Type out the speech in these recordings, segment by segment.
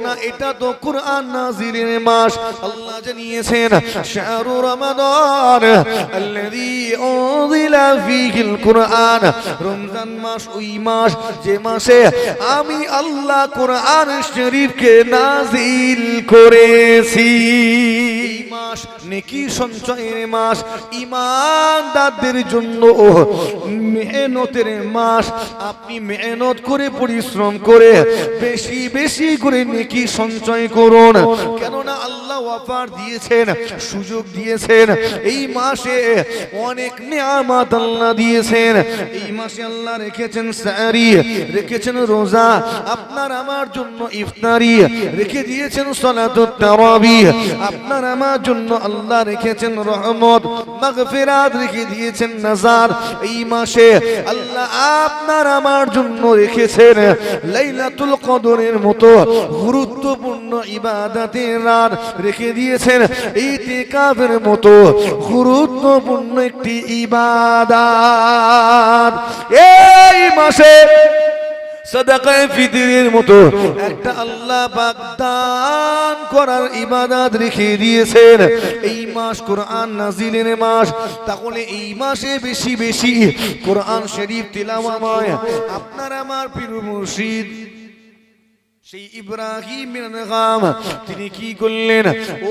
না এটা তো কুরআন নাজিলের মাস। আল্লাহ জানিয়েছেন শাহরু রমাদান আল্লাযী উনজিলা ফীহিল কুরআন, রমজান মাস ওই মাস যে মাসে আমি আল্লাহ কুরআন শরীফকে নাজিল করেছি। এই মাস নেকি সঞ্চয়ের মাস, ঈমানদারদের জন্য মেহনতের মাস। আপনি মেহনত করে পরিশ্রম করে বেশি বেশি করে নেকি সঞ্চয় করুন, কেননা আল্লাহ অফার দিয়েছেন, সুযোগ দিয়েছেন। এই মাসে অনেক নিয়ামত আল্লাহ দিয়েছেন। এই মাসে আল্লাহ রেখেছেন সাহরি, রেখেছেন রোজা, আপনার আমার জন্য ইফতারি, রেখে দিয়েছেন সালাতুত তারাবিহ, আপনার আমার জন্য আল্লাহ রেখেছেন রহমত মাগফিরাত, রেখে দিয়েছেন নাজার। এই মাসে আল্লাহ আপনার আমার জন্য রেখেছেন লাইলাতুল কদরের মতো গুরুত্বপূর্ণ ইবাদতের রাত, রেখে দিয়েছেন ইতিকাফের মতো গুরুত্বপূর্ণ একটি ইবাদত। এই মাসে সাদাকায়ে ফিতরের মতো একটা আল্লাহ পাক দান করার ইবাদত রেখে দিয়েছেন। এই মাস কোরআন নাজিলের মাস, তাহলে এই মাসে বেশি বেশি কোরআন শরীফ তিলাওয়াত। আপনার আমার পীর মুর্শিদ সেই ইব্রাহিম বিন আদহাম তিনি কি করলেন,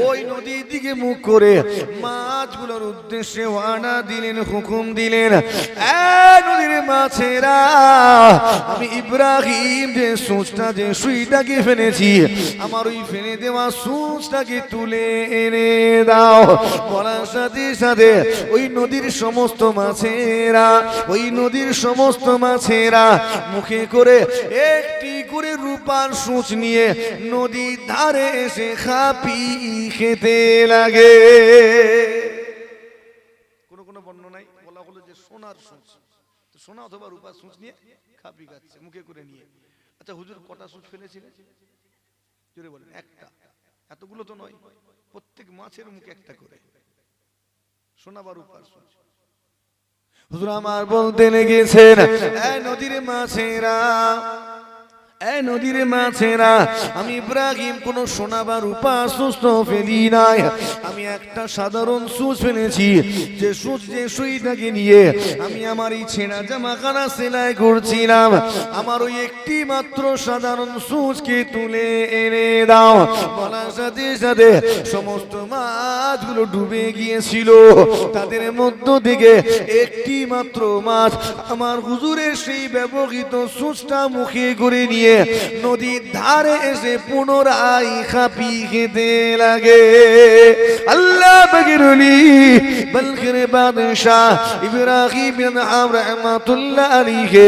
ওই নদীর দিকে মুখ করে মাছগুলোর উদ্দেশ্যে ওয়াদা দিলেন, হুকুম দিলেন, নদীর মাছেরা আমি ইব্রাহিম যে সূঁচটা যে সুইটাকে ফেলেছি, আমার ওই ফেলে দেওয়া সূঁচটাকে তুলে এনে দাও। বলার সাথে সাথে ওই নদীর সমস্ত মাছেরা, ওই নদীর সমস্ত মাছেরা মুখে করে একটি করে রূপার সূঁচ নিয়ে নদীর ধারে এসে খাপি খেতে লাগে। কোন কোন বর্ণনায় বলা হলো যে সোনার সূঁচ, সোনা অথবা রূপার সূঁচ নিয়ে খাপি খাচ্ছে মুখে করে নিয়ে। আচ্ছা হুজুর কটা সূঁচ ফেলেছিলেন? জোরে বলেন। একটা। এতগুলো তো নয়, প্রত্যেক মাছের মুখে একটা করে সোনা বা রূপার সূঁচ। হুজুর আমার বলতে লেগেছেন, নদীর মাছেরা, নদীর মাছেরা, আমি ইব্রাহিম কোন সোনা বা রূপা সূঁচ ফেলি নাই, আমি একটা সাধারণ সূঁচ ফেলেছি। যে সূঁচ, যে সুইটাকে নিয়ে আমি আমার এই ছেঁড়া জামাখানা সেলাই করছিলাম, আমার ওই একটি মাত্র সাধারণ সূঁচকে তুলে এনে দাও। বলার সাথে সাথে সমস্ত মাছগুলো ডুবে গিয়েছিল, তাদের মধ্য থেকে একটি মাত্র মাছ আমার হুজুরের সেই ব্যবহৃত সূঁচটা মুখে করে নিয়ে নদীর ধারে এসে পুনরায় খাপি খেতে লাগে। আল্লাহ পাকের ওলি বলখের বাদশাহ ইব্রাহিম বিন আদহাম রাহমাতুল্লাহ আলাইহি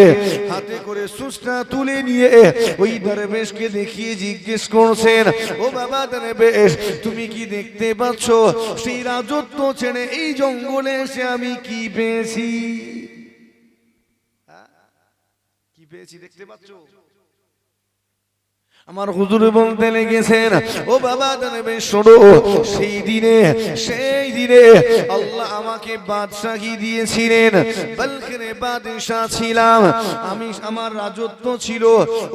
হাতে করে সূঁচটা তুলে নিয়ে ওই দরবেশকে দেখিয়ে জিজ্ঞেস করছেন, ও বাবা দরবেশ, তুমি কি দেখতে পাচ্ছ সেই রাজত্ব ছেড়ে এই জঙ্গলে এসে আমি কি পেয়েছি? কি পেয়েছি দেখতে পাচ্ছ? আমার হুজুর বলতে লেগেছেন, ও বাবা দরবেশ শোনো, সেই দিনে আল্লাহ আমাকে বাদশাহী দিয়েছিলেন, বালখের বাদশাহ ছিলাম আমি, আমার রাজত্ব ছিল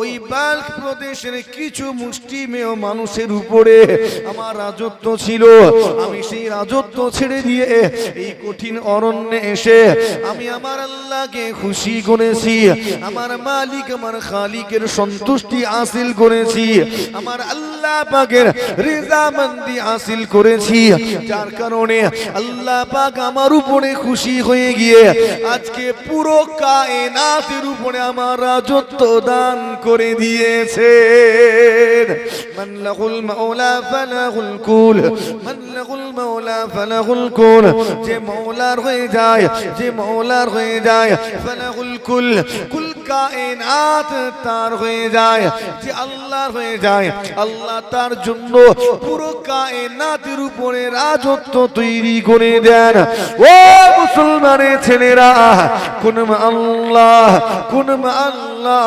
ওই বালখ প্রদেশের কিছু মুষ্টিমেয় মানুষের উপরে আমার রাজত্ব ছিল। আমি সেই রাজত্ব ছেড়ে দিয়ে এই কঠিন অরণ্যে এসে আমি আমার আল্লাহকে খুশি করেছি, আমার মালিক আমার খালিকের সন্তুষ্টি হাসিল করেছি, আমার আল্লাহ পাকের রিজামন্দি হাসিল করেছি, যার কারণে আল্লাহ পাক আমার উপরে খুশি হয়ে গিয়ে আজকে পুরো কায়নাতের উপরে আমার রাজত্ব দান করে দিয়েছেন। মান লাহুল মাওলা ফালাহুল কুল, মান লাহুল মাওলা ফালাহুল কুল, যে মাওলার হয়ে যায়, যে মাওলার হয়ে যায়, ফালাহুল কুল, কুল কায়নাত তার হয়ে যায়, যে আল্লাহর হয়ে যায়, আল্লাহ তার জন্য পুরো কায়নাতের উপরে রাজত্ব তৈরি করে দেন। ও মুসলমানের ছেলেরা, কুন মা আল্লাহ, কুন মা আল্লাহ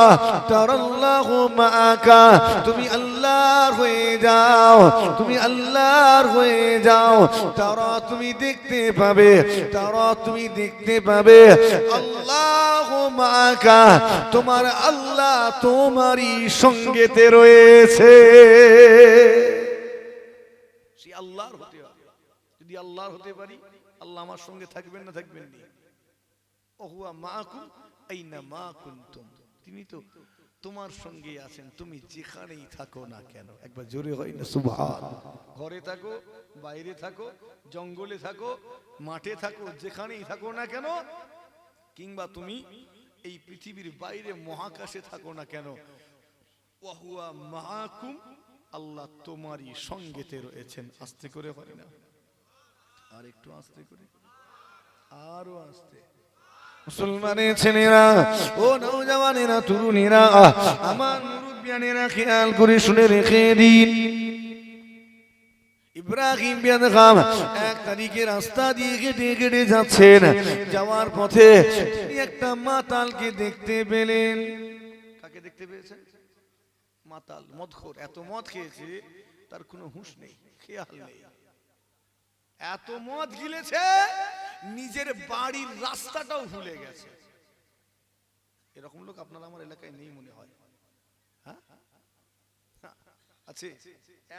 তারাল্লাহু মাআকা, তুমি আল্লাহ আল্লাহর হয়ে যাও, তুমি আল্লাহর হয়ে যাও, তারা তুমি দেখতে পাবে, তারা তুমি দেখতে পাবে আল্লাহু মাআকা, তোমার আল্লাহ তোমারই সঙ্গেতে রয়েছে। সেই আল্লাহর হতে হবে। যদি আল্লাহর হতে পারি, আল্লাহ আমার সঙ্গে থাকবেন না থাকবেন না? ওহুয়া মাআকুম আইনা মা কুনতুম, তিনি তো তোমার সঙ্গে আছেন, তুমি যেখানেই থাকো না কেন। একবার জোরে হয় না সুবহান। ঘরে থাকো, বাইরে থাকো, জঙ্গলে থাকো, মাঠে থাকো, যেখানেই থাকো না কেন, কিংবা তুমি এই পৃথিবীর বাইরে মহাকাশে থাকো না কেন, ওহুয়া মাআকুম, আল্লাহ তোমারই সঙ্গেতে রয়েছেন। আস্তে করে হয় না? আর একটু আস্তে করে, আরো আস্তে। মুসলমানের ছেলেরা, ও নওজওয়ানেরা, তরুণীরা, আমার মুরব্বিয়ানেরা, খেয়াল করে শুনে রেখে দিন। ইব্রাহিম বিন আদহাম 1 তারিখে রাস্তা দিয়ে হেঁটে হেঁটে যাচ্ছেন, যাওয়ার পথে তিনি একটা মাতালকে দেখতে পেলেন। কাকে দেখতে পেয়েছেন? মাতাল, মদখোর। এত মদ খেয়েছে তার কোনো হুঁশ নেই, খেয়াল নেই। এত মদ গিলেছে নিজের বাড়ির রাস্তাটাও ভুলে গেছে। এরকম লোক আপনার আমার এলাকায় নেই মনে হয়? হ্যাঁ আছে।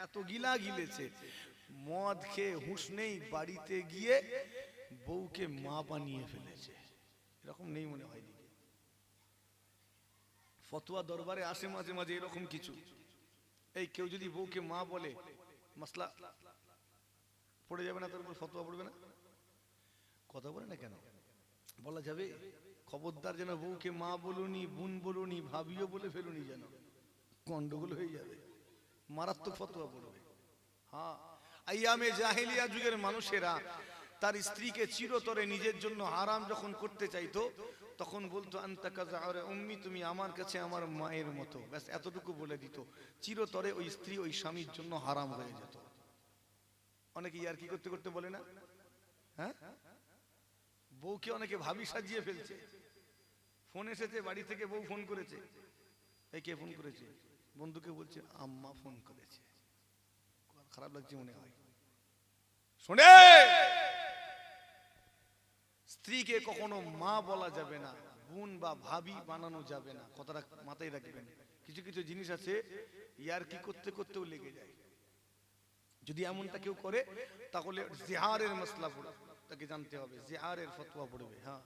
এত গিলা গিলেছে, মদ খেয়ে হুঁশ নেই, বাড়িতে গিয়ে বউকে মা বানিয়ে ফেলেছে। এরকম নেই মনে হয়? ফতোয়া দরবারে আসে মাঝে মাঝে এরকম কিছু। এই কেউ যদি বউকে মা বলে, মাসলা পড়ে যাবে না? তার উপর ফতোয়া পড়বে না? কথা বলে না কেন? বলা যাবে? খবরদার যেন বউকে মা বলুনি, বোন বলুনি, ভাবিও বলে ফেলুনি, যেন গন্ডগোল হয়ে যাবে, মারাত্মক ফতোয়া পড়বে। হ্যাঁ, আইয়ামে জাহেলিয়া যুগের মানুষেরা তার স্ত্রীকে চিরতরে নিজের জন্য হারাম যখন করতে চাইতো, তখন বলতো আনতা কাযা উম্মি, তুমি আমার কাছে আমার মায়ের মতো, ব্যাস এতটুকু বলে দিত। চিরতরে ওই স্ত্রী ওই স্বামীর জন্য হারাম হয়ে যেত। অনেকে ইয়ার কি করতে করতে বলে না, হ্যাঁ, বউকে অনেকে ভাবি সাজিয়ে ফেলছে। ফোন এসেছে বাড়ি থেকে, বউ ফোন করেছে, এই কে ফোন করেছে? বন্ধুকে বলছে আম্মা ফোন করেছে। খারাপ লাগছে মনে হয়? শুনে, স্ত্রীকে কখনো মা বলা যাবে না, বোন বা ভাবি বানানো যাবে না। কথাটা মাথায় রাখবেন। কিছু কিছু জিনিস আছে ইয়ার কি করতে করতেও লেগে যায়। যদি এমনটা কেউ করে তাহলে জিহারের মাসলা পড়বে, তাকে জানতে হবে, জিহারের ফতোয়া পড়বে। হ্যাঁ,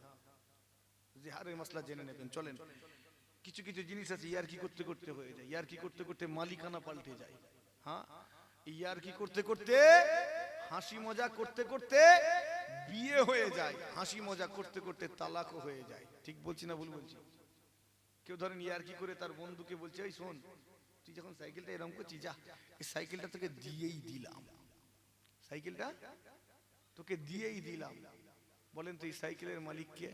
জিহারের মাসলা জেনে নেবেন। চলেন, কিছু কিছু জিনিস আছে ইয়ার কি করতে করতে হয়ে যায়, ইয়ার কি করতে করতে মালিকানা পাল্টে যায়। হ্যাঁ, ইয়ার কি করতে করতে, হাসি মজা করতে করতে বিয়ে হয়ে যায়, হাসি মজা করতে করতে তালাকও হয়ে যায়। ঠিক বলছি না ভুল বলছি? কেউ ধরেন ইয়ার কি করে তার বন্ধুকে বলছে, এই শোন, তুই যখন সাইকেলটা এরকম করছিস, যা এই সাইকেলটা তোকে দিয়েই দিলাম, সাইকেলটা তোকে দিয়েই দিলাম। বলেন তো এই সাইকেলের মালিক কে?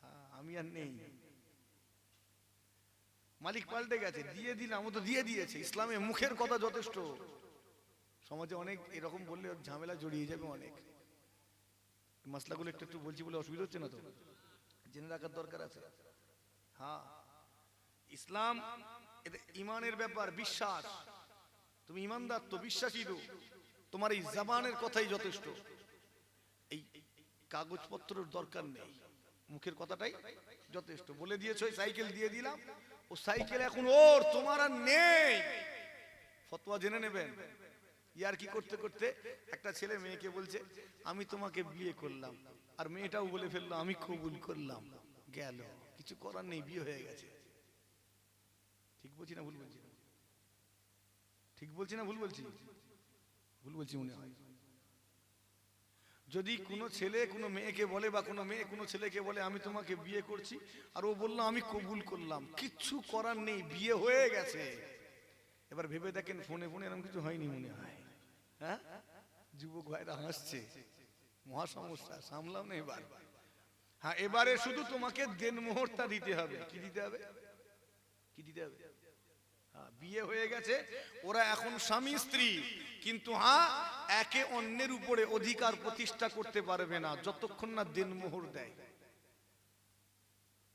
হ্যাঁ, আমি আর নেই, মালিক পাল্টে গেছে। দিয়ে দিলাম, ও তো দিয়ে দিয়েছে। ইসলামে মুখের কথা যথেষ্ট। সমাজে অনেক এরকম বললে ঝামেলা জড়িয়ে যাবে অনেক। মশলাগুলো একটু একটু বলছি বলে অসুবিধা হচ্ছে না তো? জেনে রাখার দরকার আছে। হ্যাঁ, ইসলাম এটা ইমানের ব্যাপার, বিশ্বাস। তুমি ইমানদার তো, বিশ্বাসী তো, তোমার এই জবানের কথাই যথেষ্ট। এই কাগজপত্রের দরকার নেই, মুখের কথাটাই যথেষ্ট। বলে দিয়েছো সাইকেল দিয়ে দিলাম, ও সাইকেল এখন ওর, তোমার আর নেই। ফতোয়া জেনে নেবেন। ইয়ার কি করতে করতে একটা ছেলে মেয়েকে বলছে আমি তোমাকে বিয়ে করলাম, আর মেয়েটাও বলে ফেললো আমি কবুল করলাম। গেল, কিছু করার নেই, বিয়ে হয়ে গেছে। ঠিক বলছি না ভুল বলছি? ঠিক বলছি না ভুল বলছি? ভুল বলছি মনে হয়। যদি কোনো ছেলে কোনো মেয়েকে বলে, বা কোনো মেয়ে কোনো ছেলেকে বলে আমি তোমাকে বিয়ে করছি, আর ও বললো আমি কবুল করলাম, কিচ্ছু করার নেই, বিয়ে হয়ে গেছে। এবার ভেবে দেখেন, ফোনে ফোনে এরকম কিছু হয়নি মনে হয়? হ্যাঁ, যুবক ভাইরা হাসছে, মহা সমস্যা, সামলাম না এবার। হ্যাঁ, এবারে শুধু তোমাকে দেনমোহরটা দিতে হবে। কি দিতে হবে? কি দিতে হবে? বিয়ে হয়ে গেছে, ওরা এখন স্বামী স্ত্রী, কিন্তু হ্যাঁ, একে অন্যের উপরে অধিকার প্রতিষ্ঠা করতে পারবে না যতক্ষণ না দেনমোহর দেয়।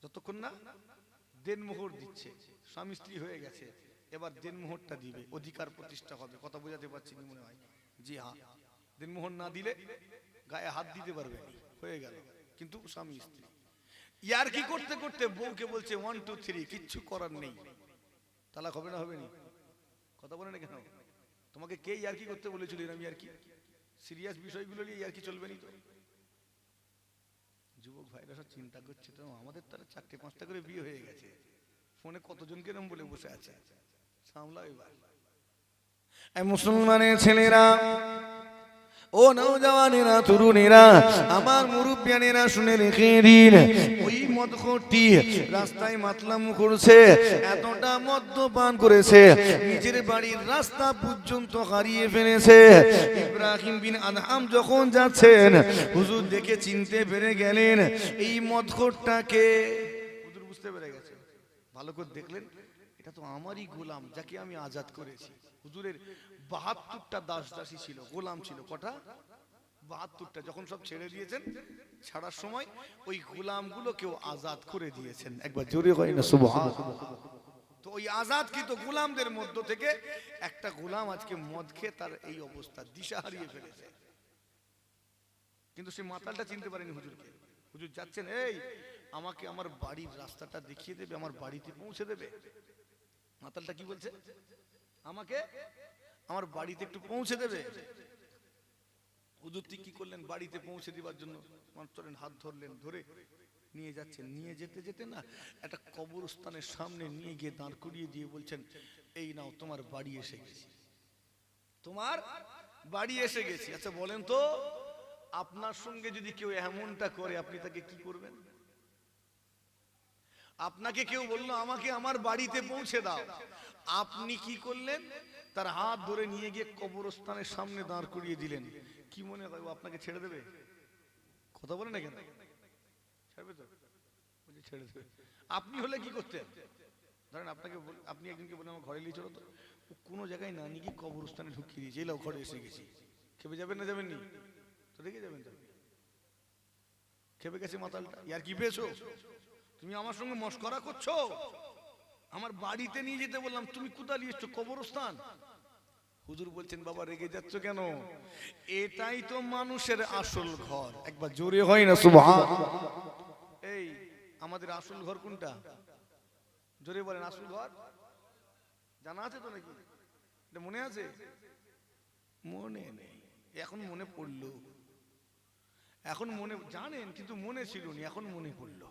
যতক্ষণ না দেনমোহর দিচ্ছে, স্বামী স্ত্রী হয়ে গেছে, এবার দিনমোহরটা দিবে, অধিকার প্রতিষ্ঠা হবে। কথা বোঝাতে পারছি না মনে হয়? জি হ্যাঁ, দিনমোহর না দিলে গায়ে হাত দিতে পারবে না, হয়ে গেল। কিন্তু স্বামী স্ত্রী ইয়ার কি করতে করতে বউকে বলছে 1 2 3, কিচ্ছু করার নেই, তালাক হবে না? হবে না? কথা বলে না কেন? তোমাকে কে ইয়ার কি করতে বলেছিল? আমি আর কি সিরিয়াস বিষয়গুলো নিয়ে ইয়ার কি চলবে না তো? যুবক ভাইরা সব চিন্তা করছে তো, আমাদের তারা 4টে 5টা করে বিয়ে হয়ে গেছে, ফোনে কতজনকে এরকম বলে বসে আছে, সামলাও এবার। এই মুসলমানের ছেলেরা, ও নওজওয়ানেরা, তরুণেরা, আমার মুরব্বিয়ানেরা শুনে রেখে দিন, ওই মদখোরটি রাস্তায় মাতলাম করছে, এতটা মদ্যপান করেছে নিজের বাড়ির রাস্তা পর্যন্ত হারিয়ে ফেলেছে। ইব্রাহিম বিন আদহাম যখন যাচ্ছেন, হুজুর দেখে চিনতে পেরে গেলেন এই মদখোরটাকে। হুজুর বুঝতে পেরে গেছে, ভালো করে দেখলেন, এটা তো আমারই গোলাম, যাকে আমি আজাদ করেছি। হুজুরের 72টা দাস দাসী ছিল, গোলাম ছিল। কটা? 72টা। যখন সব ছেড়ে দিয়েছেন, ছাড়ার সময় ওই গোলামগুলো কেউ আজাদ করে দিয়েছেন। একবার জোরে হয় না সুবহানাল্লাহ। তো ওই আজাদকৃত গোলামদের মধ্য থেকে একটা গোলাম আজকে মদ খেয়ে তার এই অবস্থা, দিশা হারিয়ে ফেলেছে। কিন্তু সে মাতালটা চিনতে পারেনি হুজুরকে। হুজুর যাচ্ছেন, এই আমাকে আমার বাড়ির রাস্তাটা দেখিয়ে দেবে, আমার বাড়িতে পৌঁছে দেবে। মাতালটা কি বলছে? আমাকে আমার বাড়িতে একটু পৌঁছে দেবে। হুজুর কি করলেন? বাড়িতে পৌঁছে দেওয়ার জন্য চলেন, হাত ধরলেন, ধরে নিয়ে যাচ্ছেন। নিয়ে যেতে যেতে না একটা কবরস্থানের সামনে নিয়ে গিয়ে দাঁড় করিয়ে দিয়ে বলছেন, এই নাও তোমার বাড়ি এসে গেছি, তোমার বাড়ি এসে গেছি। আচ্ছা বলেন তো, আপনার সঙ্গে যদি কেউ এমনটা করে, আপনি তাকে কি করবেন? আপনাকে কেউ বললো আমাকে আমার বাড়িতে পৌঁছে দাও, আপনি কি করলেন? তার হাত ধরে নিয়ে গিয়ে কবরস্থানের সামনে দাঁড় করিয়ে দিলেন। কি মনে হয় ও আপনাকে ছেড়ে দেবে? কথা বলে না কেন? ছাড়বে তো? ছেড়ে দেবে। আপনি হলে কি করতেন? ধরেন আপনাকে, আপনি একজনকে বলেন আমার ঘরে নিয়ে চলো তো, ও কোনো জায়গায় না নিয়ে গিয়ে কবরস্থানে ঢুকিয়ে দিয়েছে, এলাও ঘরে এসে গেছি। খেপে যাবেন না যাবেন নি? তো রেখে যাবেন তো? খেপে গেছে মাতালটা, ইয়ার কি পেয়েছো? তুমি আমার সঙ্গে মশকরা করছো? আমার বাড়িতে নিয়ে যেতে বললাম, তুমি কোথায় নিয়ে এসছো? কবরস্থান। হুজুর বলছেন, বাবা রেগে যাচ্ছ কেন? এটাই তো মানুষের আসল ঘর। একবার জোরে হয় না সুবহানাল্লাহ। এই আমাদের আসল ঘর কোনটা? জোরে বলেন, আসল ঘর জানা আছে তো নাকি? এটা মনে আছে? মনে নেই, এখন মনে পড়লো। এখন মনে জানেন, কিন্তু মনে ছিল না, এখন মনে পড়লো।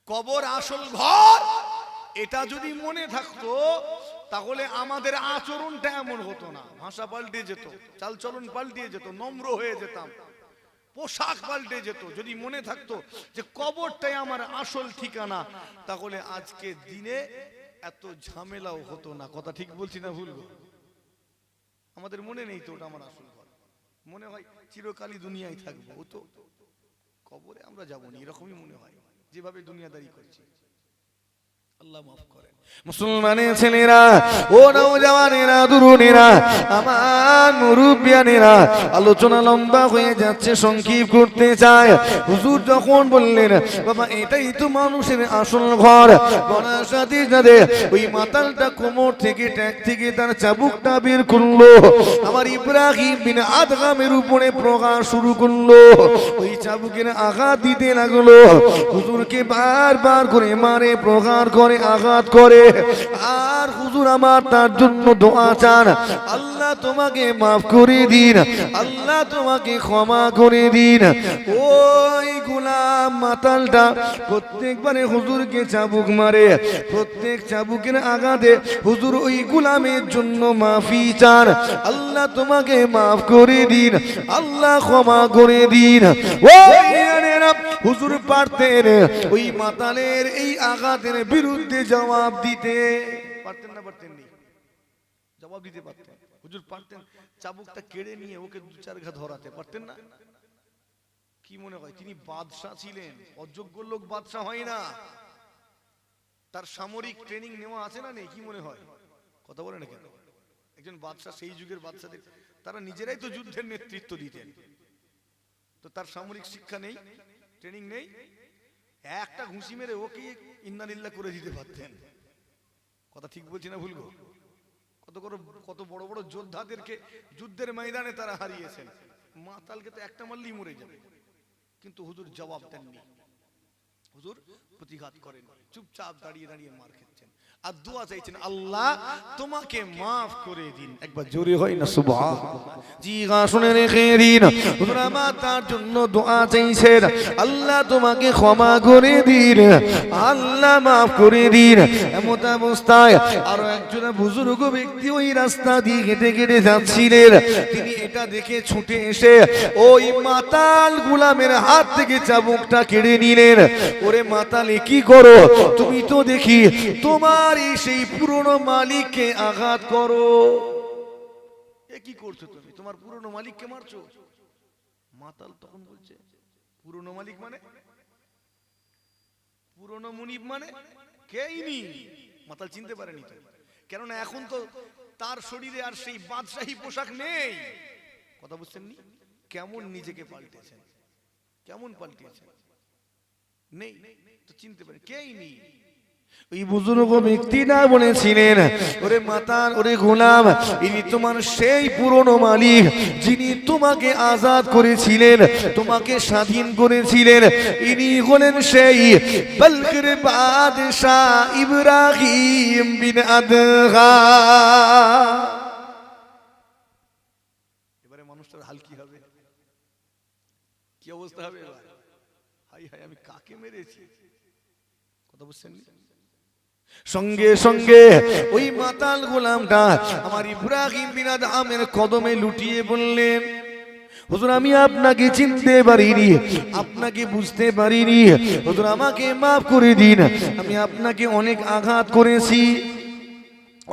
কবর আসল ঘর, এটা যদি মনে থাকতো তাহলে আমাদের আচরণটা এমন হতো না। ভাষা পাল্টে যেত, চালচলন পাল্টে যেত, নম্র হয়ে যেতাম, পোশাক পাল্টে যেত। যদি মনে থাকতো যে কবরটাই আমার আসল ঠিকানা, তাহলে আজকে দিনে এত ঝামেলাও হতো না। কথা ঠিক বলছি না ভুল? আমাদের মনে নেই তো ওটা আমার আসল ঘর। মনে হয় চিরকালই দুনিয়ায় থাকবো, ও তো কবরে আমরা যাবো না, এরকমই মনে হয় যেভাবে দুনিয়াদারি করছি। আল্লাহ মাফ করেন। মুসলমানের ছেলেরা, ও নওজওয়ানেরা, তরুণেরা, আমার মুরব্বিয়ানেরা, আলোচনা লম্বা হয়ে যাচ্ছে, সংক্ষেপ করতে চায়। হুজুর যখন বললেন, বাবা এটাই তো মানুষের আসল ঘর, বলার সাথে সাথে ওই মাতালটা কোমর থেকে, ট্যাগ থেকে তার চাবুকটা বের করলো, আমার ইব্রাহিম বিন আদহামের উপরে প্রহার শুরু করলো। ওই চাবুকের আঘাত দিতে লাগলো। হুজুরকে বারবার করে মারে, প্রহার করে, আঘাত করে। আর হুজুর আমার তার জন্য দোয়া চান, আল্লাহ তোমাকে মাফ করে দিন, আল্লাহ তোমাকে ক্ষমা করে দিন। ওই গোলাম মাতালটা প্রত্যেকবারে হুজুরকে চাবুক মারে, প্রত্যেক চাবুকের আঘাতে হুজুর ওই গোলামের জন্য মাফি চান, আল্লাহ তোমাকে মাফ করে দিন, আল্লাহ ক্ষমা করে দিন। হুজুর পারতেন ওই মাতালের এই আঘাতের বিরুদ্ধে জবাব দিতে, পারতেন না? পারতেন নি? জবাব দিতে পারতেন। হুজুর পারতেন চাবুকটা কেড়ে নিয়ে ওকে 2-4 ঘা ধরাতে, পারতেন না? কি মনে হয় তিনি বাদশাহ ছিলেন? অযোগ্য লোক বাদশাহ হয় না, তার সামরিক ট্রেনিং নেওয়া আছে না নেই? কি মনে হয়? কথা বলে না কেন? একজন বাদশাহ, সেই যুগের বাদশাদের তারা নিজেরাই তো যুদ্ধের নেতৃত্ব দিতেন, তো তার সামরিক শিক্ষা নেই, ট্রেনিং নেই? একটা ঘুষি মেরে ওকে ইন্নালিল্লাহ করে দিতে পারতেন। কথা ঠিক বলছি না ভুলবো? কত বড় বড় যোদ্ধাদেরকে যুদ্ধের ময়দানে তারা হারিয়েছেন, মাতালকে তো একটা মারলেই মরে যাবে, কিন্তু হুজুর জবাব দেননি, হুজুর প্রতিঘাত করেন, চুপচাপ দাঁড়িয়ে দাঁড়িয়ে মার খেচ্ছেন আর দোয়া চাইছেন, আল্লাহ তোমাকে মাফ করে দিন। একবার জোরে হয় না সুবহানাল্লাহ? জি গা শুনে রেখে দিন, হুজুর আমার তার জন্য দোয়া চাইছেন, আল্লাহ তোমাকে ক্ষমা করে দিন, আল্লাহ মাফ করে দিন। এমন অবস্থায় আরো একজন বুজুর্গ ব্যক্তি ওই রাস্তা দিয়ে হেঁটে হেঁটে যাচ্ছিলেন, তিনি এটা দেখে ছুটে এসে ওই মাতাল গোলামের হাত থেকে চাবুকটা কেড়ে নিলেন। ওরে মাতালে কি করো তুমি, তো দেখি তোমার সেই পুরনো মালিককে আঘাত করো। এ কি করছো তুমি, তোমার পুরনো মালিককে মারছো? মাতাল তখন বলছে, পুরনো মালিক মানে? পুরনো মুনিব মানে কেইনি? মাতাল চিনতে পারেনি তো, কেননা এখন তো তার শরীরে আর সেই বাদশাহী পোশাক নেই। কথা বুঝছেন নি? কেমন নিজেকে পাল্টেছেন, কেমন পাল্টিয়েছেন, নেই তো চিনতে পারে কেইনি। ওই বুজুর্গ ব্যক্তিটা বলেছিলেন, ওরে মাতাল, ওরে গোলাম, ইনি তোমার সেই পুরনো মালিক যিনি তোমাকে আজাদ করেছিলেন, তোমাকে স্বাধীন করেছিলেন। ইনি হলেন সেই বলখের বাদশাহ ইব্রাহিম বিন আদগাম। এবারে মানুষটার হাল কি হবে, কি অবস্থা হবে? এবার হাই হাই, আমি কাকে মেরেছি? কথা বুঝছেন? সঙ্গে সঙ্গে ওই মাতাল গোলামটা আমার ইব্রাহিম বিন আদহামের কদমে লুটিয়ে বললেন, হুজুর আমি আপনাকে চিনতে পারিনি, আপনাকে বুঝতে পারিনি, হুজুর আমাকে মাফ করে দিন, আমি আপনাকে অনেক আঘাত করেছি,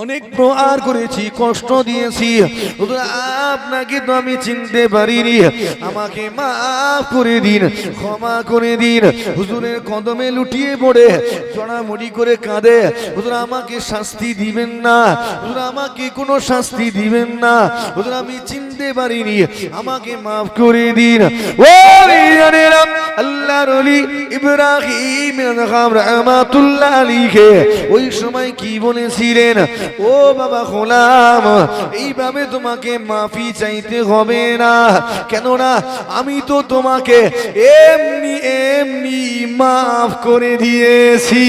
অনেক প্রহার করেছি, কষ্ট দিয়েছি, হুজুর আপনাকে তো আমি চিনতে পারিনি, আমাকে মাফ করে দিন, ক্ষমা করে দিন। হুজুরের কদমে লুটিয়ে পড়ে জড়ামড়ি করে কাঁদে, হুজুর আমাকে শাস্তি দিবেন না, হুজুর আমাকে কোনো শাস্তি দিবেন না, হুজুর আমি চিনতে পারিনি, আমাকে মাফ করে দিন। ও জানেরা, আল্লাহর ওলি ইব্রাহিম রাহমাতুল্লাহ আলাইহি ওই সময় কি বলেছিলেন, ও বাবা গোলাম, এইভাবে তোমাকে মাফি চাইতে হবে না, কেননা আমি তো তোমাকে এমনি এমনি মাফ করে দিয়েছি।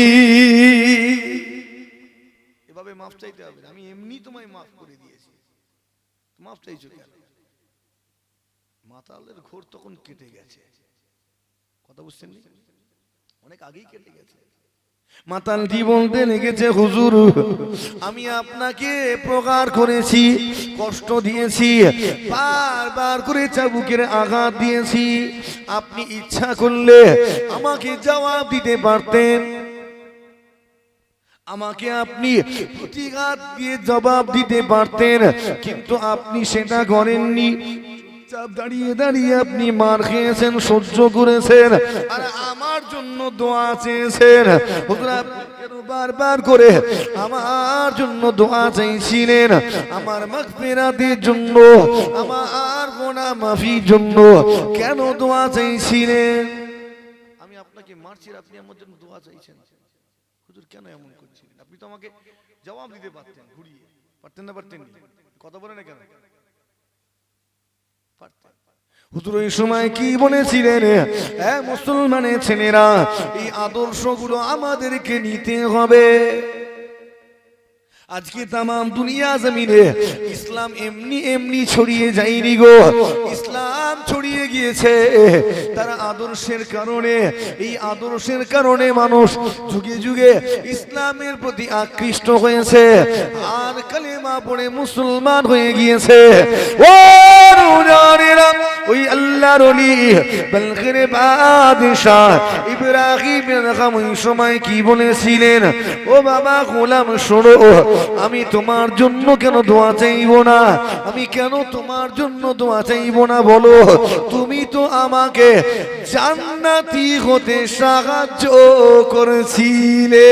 এভাবে মাফ চাইতে হবে, আমি এমনি তোমায় মাফ করে দিয়েছি, মাফ চাইছো কেন? মাতালের ঘোর তখন কেটে গেছে। কথা বুঝছেন? অনেক আগেই কেটে গেছে। মাতালটি বলতে লেগেছে, হুজুর আমি আপনাকে প্রহার করেছি, কষ্ট দিয়েছি, বারবার করে চাবুকের আঘাত দিয়েছি, আপনি ইচ্ছা করলে আমাকে জবাব দিতে পারতেন, আমাকে আপনি প্রতিঘাত দিয়ে জবাব দিতে পারতেন, কিন্তু আপনি সেটা করেননি। দাঁড়িয়ে দাঁড়িয়ে আপনি মার খেয়েছেন, সহ্য করেছেন, আর আমার জন্য দোয়া চেয়েছেন। হুজুর আপনি কেন বারবার করে আমার জন্য দোয়া চাইছিলেন, আমার মাগফিরাতের জন্য, আমার গুনাহ মাফির জন্য কেন দোয়া চাইছিলেন? আমি আপনাকে মারছি, আপনি আমার জন্য দোয়া চাইছেন, হুজুর কেন এমন করছিলেন? আপনি তো আমাকে জবাব দিতে পারতেন, ঘুরিয়ে পারতেন না? পারতেন? কথা বলে না কেন? হুজুর ওই সময় কি বলেছিলেন, মুসলমানের ছেলেরা, এই আদর্শগুলো আমাদেরকে নিতে হবে। আজকে তামাম দুনিয়া জমিনে ইসলাম এমনি এমনি ছড়িয়ে যায়নি গো, ইসলাম ছড়িয়ে গিয়েছে তার আদর্শের কারণে। এই আদর্শের কারণে মানুষ যুগে যুগে ইসলামের প্রতি আকৃষ্ট হয়েছে আর কালেমা পড়ে মুসলমান হয়ে গিয়েছে। ও রুজানেরা, ওই আল্লাহর ওলি বলখের বাদশাহ ইব্রাহিম ওই সময় কি বলেছিলেন, ও বাবা গোলাম শোনো, আমি তোমার জন্য কেন দোয়া চাইব না, আমি কেন তোমার জন্য দোয়া চাইব না বলো, তুমি তো আমাকে জান্নাতি হতে সাহায্য করেছিলে।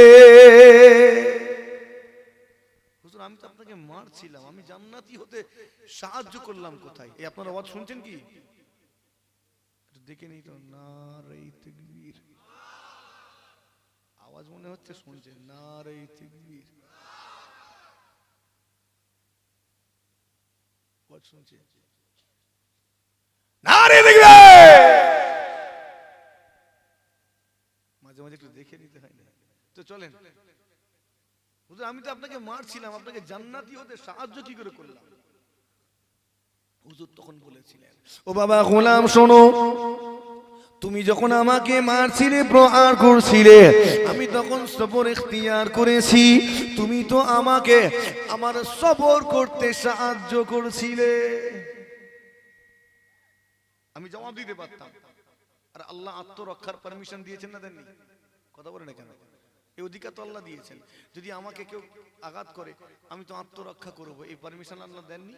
হুজুর আমি তো আপনাকে মারছিলাম, আমি জান্নাতি হতে সাহায্য করলাম কোথায়? এই আপনার আওয়াজ শুনছেন কি? দেখে নিই তো, নারে তাকবীর, আওয়াজ মনে হচ্ছে শুনছেন, নারে তাকবীর। আওয়াজ শুনছে নারে দেখবে মাঝে মাঝে একটু দেখে নিতে হয় না তো চলেন হুজুর আমি তো আপনাকে মারছিলাম আপনাকে জান্নাতি হতে সাহায্য কি করে করলাম হুজুর তখন বলেছিলেন ও বাবা গোলাম শোনো তুমি যখন আমাকে মারছিলে প্রহার করছিলে আমি তখন সবর ইখতিয়ার করেছি তুমি তো আমাকে আমার সবর করতে সাহায্য করেছিলে আমি জবাব দিতে পারতাম আর আল্লাহ আত্মরক্ষার পারমিশন দিয়েছেন না দেননি কথা বলে না কেন এই অধিকার তো আল্লাহ দিয়েছেন যদি আমাকে কেউ আঘাত করে আমি তো আত্মরক্ষা করব এই পারমিশন আল্লাহ দেননি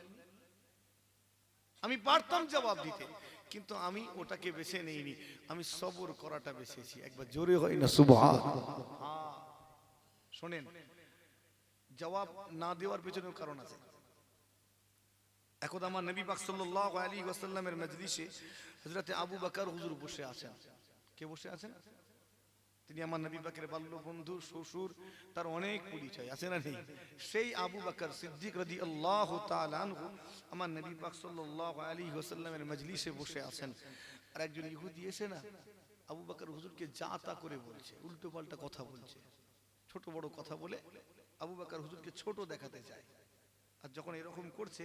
আমি পারতাম জবাব দিতে কিন্তু আমি ওটাকে বেছে নেইনি আমি সবর করাটা বেছেছি একবার জোরে হয় না সুবহানাল্লাহ শুনেন জবাব না দেওয়ার পেছনেও কারণ আছে একদা আমার নবী পাক সাল্লাল্লাহু আলাইহি ওয়াসাল্লামের মজলিসে হযরতে আবু বকর হুজুর বসে আছেন কে বসে আছেন তিনি আমার নবী পাকের বাল্য বন্ধু শ্বশুর তার অনেক পরিচয় আছে না নেই সেই আবু বকর সিদ্দিক রাদিয়াল্লাহু তাআলা আনহু আমার নবী পাক সাল্লাল্লাহু আলাইহি ওয়াসাল্লামের মজলিসে বসে আছেন আর একজন ইহুদি এসে না আবু বকর হুজুরকে যা তা করে বলছে উল্টো পাল্টা কথা বলছে ছোট বড় কথা বলে আবু বকর হুজুরকে ছোট দেখাতে চায় আর যখন এরকম করছে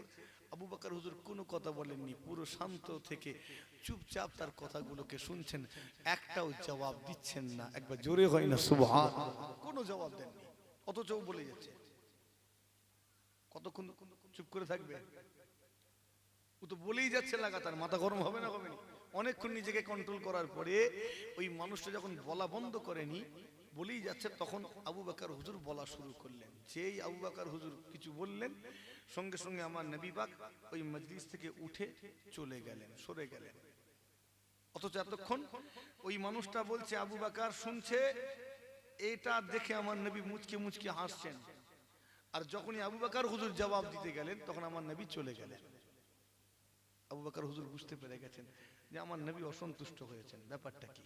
আবু বকর হুজুর কোনো কথা বলেননি পুরো শান্ত থেকে চুপচাপ তার কথাগুলোকে শুনছেন একটাও জবাব দিচ্ছেন না একবার জোরে হয় না সুবহানাল্লাহ কোনো জবাব দেননি অথচ বলে যাচ্ছে কতক্ষণ চুপ করে থাকবে ও তো বলেই যাচ্ছে লাগাতার মাথা গরম হবে না হবে না অনেকক্ষণ নিজেকে কন্ট্রোল করার পরে ওই মানুষটা যখন বলা বন্ধ করেনি বলেই যাচ্ছে তখন আবু বকর হুজুর বলা শুরু করলেন যেই আবু বকর হুজুর কিছু বললেন সঙ্গে সঙ্গে আমার নবী পাক ওই মজলিস থেকে উঠে চলে গেলেন সরে গেলেন অথচ এতক্ষণ ওই মানুষটা বলছে আবু বকর শুনছে এটা দেখে আমার নবী মুচকে মুচকে হাসছেন আর যখনই আবু বকর হুজুর জবাব দিতে গেলেন তখন আমার নবী চলে গেলেন আবু বকর হুজুর বুঝতে পেরে গেছেন যে আমার নবী অসন্তুষ্ট হয়েছেন ব্যাপারটা কি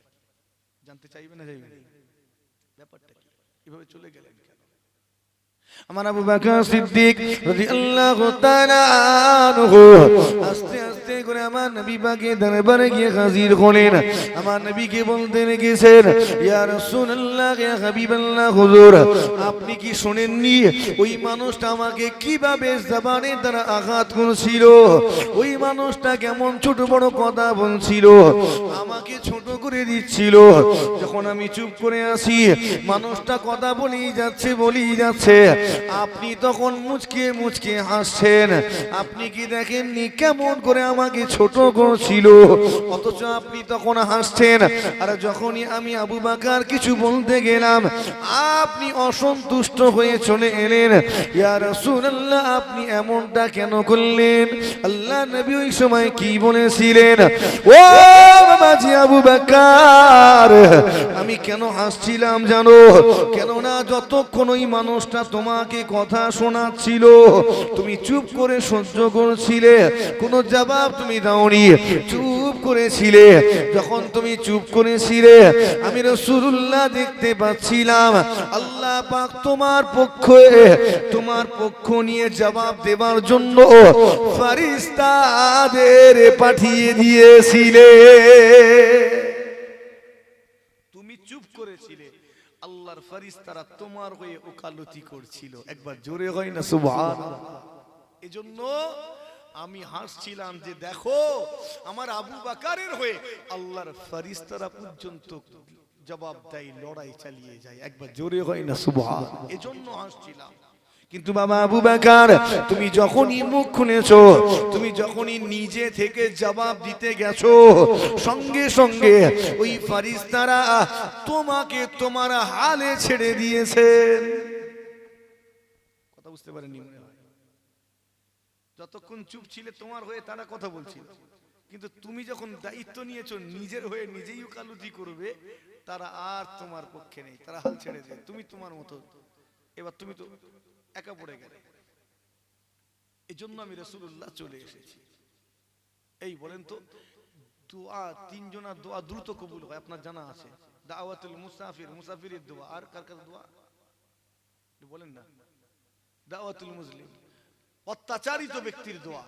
জানতে চাইবে না যাইবে না ব্যাপারটা কি এভাবে চলে গেলেন কেন আমার আবু বকর সিদ্দিক রাদিয়াল্লাহু তাআলা আনহু আস্তে আস্তে করে আমার নবী পাকের দরবারে গিয়ে হাজির হলেন আমার নবীকে বলতে লেগেছেন ইয়া রাসূলুল্লাহ ইয়া হাবিবাল্লাহ হুজুর আপনি কি শুনেননি ওই মানুষটা আমাকে কিভাবে জবানের দ্বারা আঘাত করেছিল ওই মানুষটা কেমন ছোট বড় কথা বলছিল আমাকে ছোট করে দিচ্ছিল যখন আমি চুপ করে আসি মানুষটা কথা বলেই যাচ্ছে আপনি তখন মুচকে মুচকে হাসছেন আপনি কি দেখেননি কেমন করে আমাকে ছোট করছিল অথচ আপনি তখন হাসছেন আর যখনই আমি আবু বকর কিছু বলতে গেলাম আপনি অসন্তুষ্ট হয়ে চলে এলেন ইয়া রাসূলুল্লাহ আপনি এমনটা কেন করলেন আল্লাহ নবী ওই সময় কি বলেছিলেন ও বাবাজি আবু বকর আমি কেন হাসছিলাম জানো কেননা যতক্ষণ ওই মানুষটা তোমাকে কথা শোনাচ্ছিল তুমি চুপ করে সহ্য করছিলে কোনো জবাব তুমি দাওনি চুপ করেছিলে যখন তুমি চুপ করেছিলে আমি রাসূলুল্লাহ দেখতে পাচ্ছিলাম আল্লাহ পাক তোমার পক্ষ নিয়ে জবাব দেবার জন্য ফেরেশতাদের পাঠিয়ে দিয়েছিলে তুমি চুপ করেছিলে আল্লাহর ফেরেশতারা তোমার হয়ে ওকালতি করছিল একবার জোরে হয় না সুবহানাল্লাহ এজন্য আমি হাসছিলাম যে দেখো আমার আবু বকরের হয়ে আল্লাহর ফেরেশতারা পর্যন্ত জবাব দেয় লড়াই চালিয়ে যায় একবার জোরে হয় না সুবহানাল্লাহ এজন্য হাসছিলাম কিন্তু বাবা আবু বকর তুমি যখনই মুখ খুলেছো তুমি যখনই নিজে থেকে জবাব দিতে গেছো সঙ্গে সঙ্গে ওই ফেরেশতারা তোমাকে তোমার হালে ছেড়ে দিয়েছেন কথা বুঝতে পারেননি মনে হয় যতক্ষণ চুপ ছিলে তোমার হয়ে তারা কথা বলছিল কিন্তু তুমি যখন দায়িত্ব নিয়েছো নিজের হয়ে নিজেই ওকালতি করবে তারা আর তোমার পক্ষে নেই তারা হাল ছেড়ে দেয় তুমি তোমার মতো এবার তুমি তো একা পড়ে গেলে এজন্য আমি রাসূলুল্লাহ চলে এসেছি এই বলেন তো দোয়া তিনজনের দোয়া দ্রুত কবুল হয় আপনার জানা আছে দাওয়াতুল মুসাফিরের দোয়া আর কার কার দোয়া বলেন না দাওয়াতুল মুসলিম অত্যাচারিত ব্যক্তির দোয়া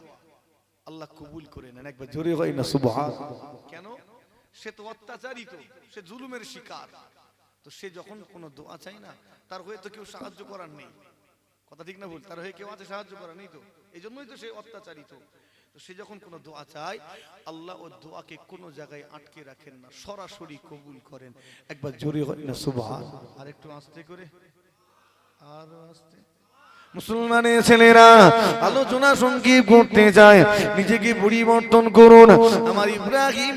আল্লাহ কবুল করে নেন। একবার জোরে হয় না সুবহানাল্লাহ। কেন? সে তো অত্যাচারিত, সে জুলুমের শিকার। তো সে যখন কোনো দোয়া চায় না, তার হয়ে তো কেউ সাহায্য করার নেই। কথা ঠিক না ভুল? তার হয়ে কেউ আছে সাহায্য করার নেই, তো এই জন্যই তো সে অত্যাচারিত। তো সে যখন কোনো দোয়া চায়, আল্লাহ ও দোয়াকে কোনো জায়গায় আটকে রাখেন না, সরাসরি কবুল করেন। একবার জোরে হয় না সুবহানাল্লাহ। আর একটু আস্তে করে, আর আস্তে। মুসলমানের ছেলেরা, আলোচনা সংক্ষেপ করতে যায়, নিজেকে পরিবর্তন করুন। আমার ইব্রাহিম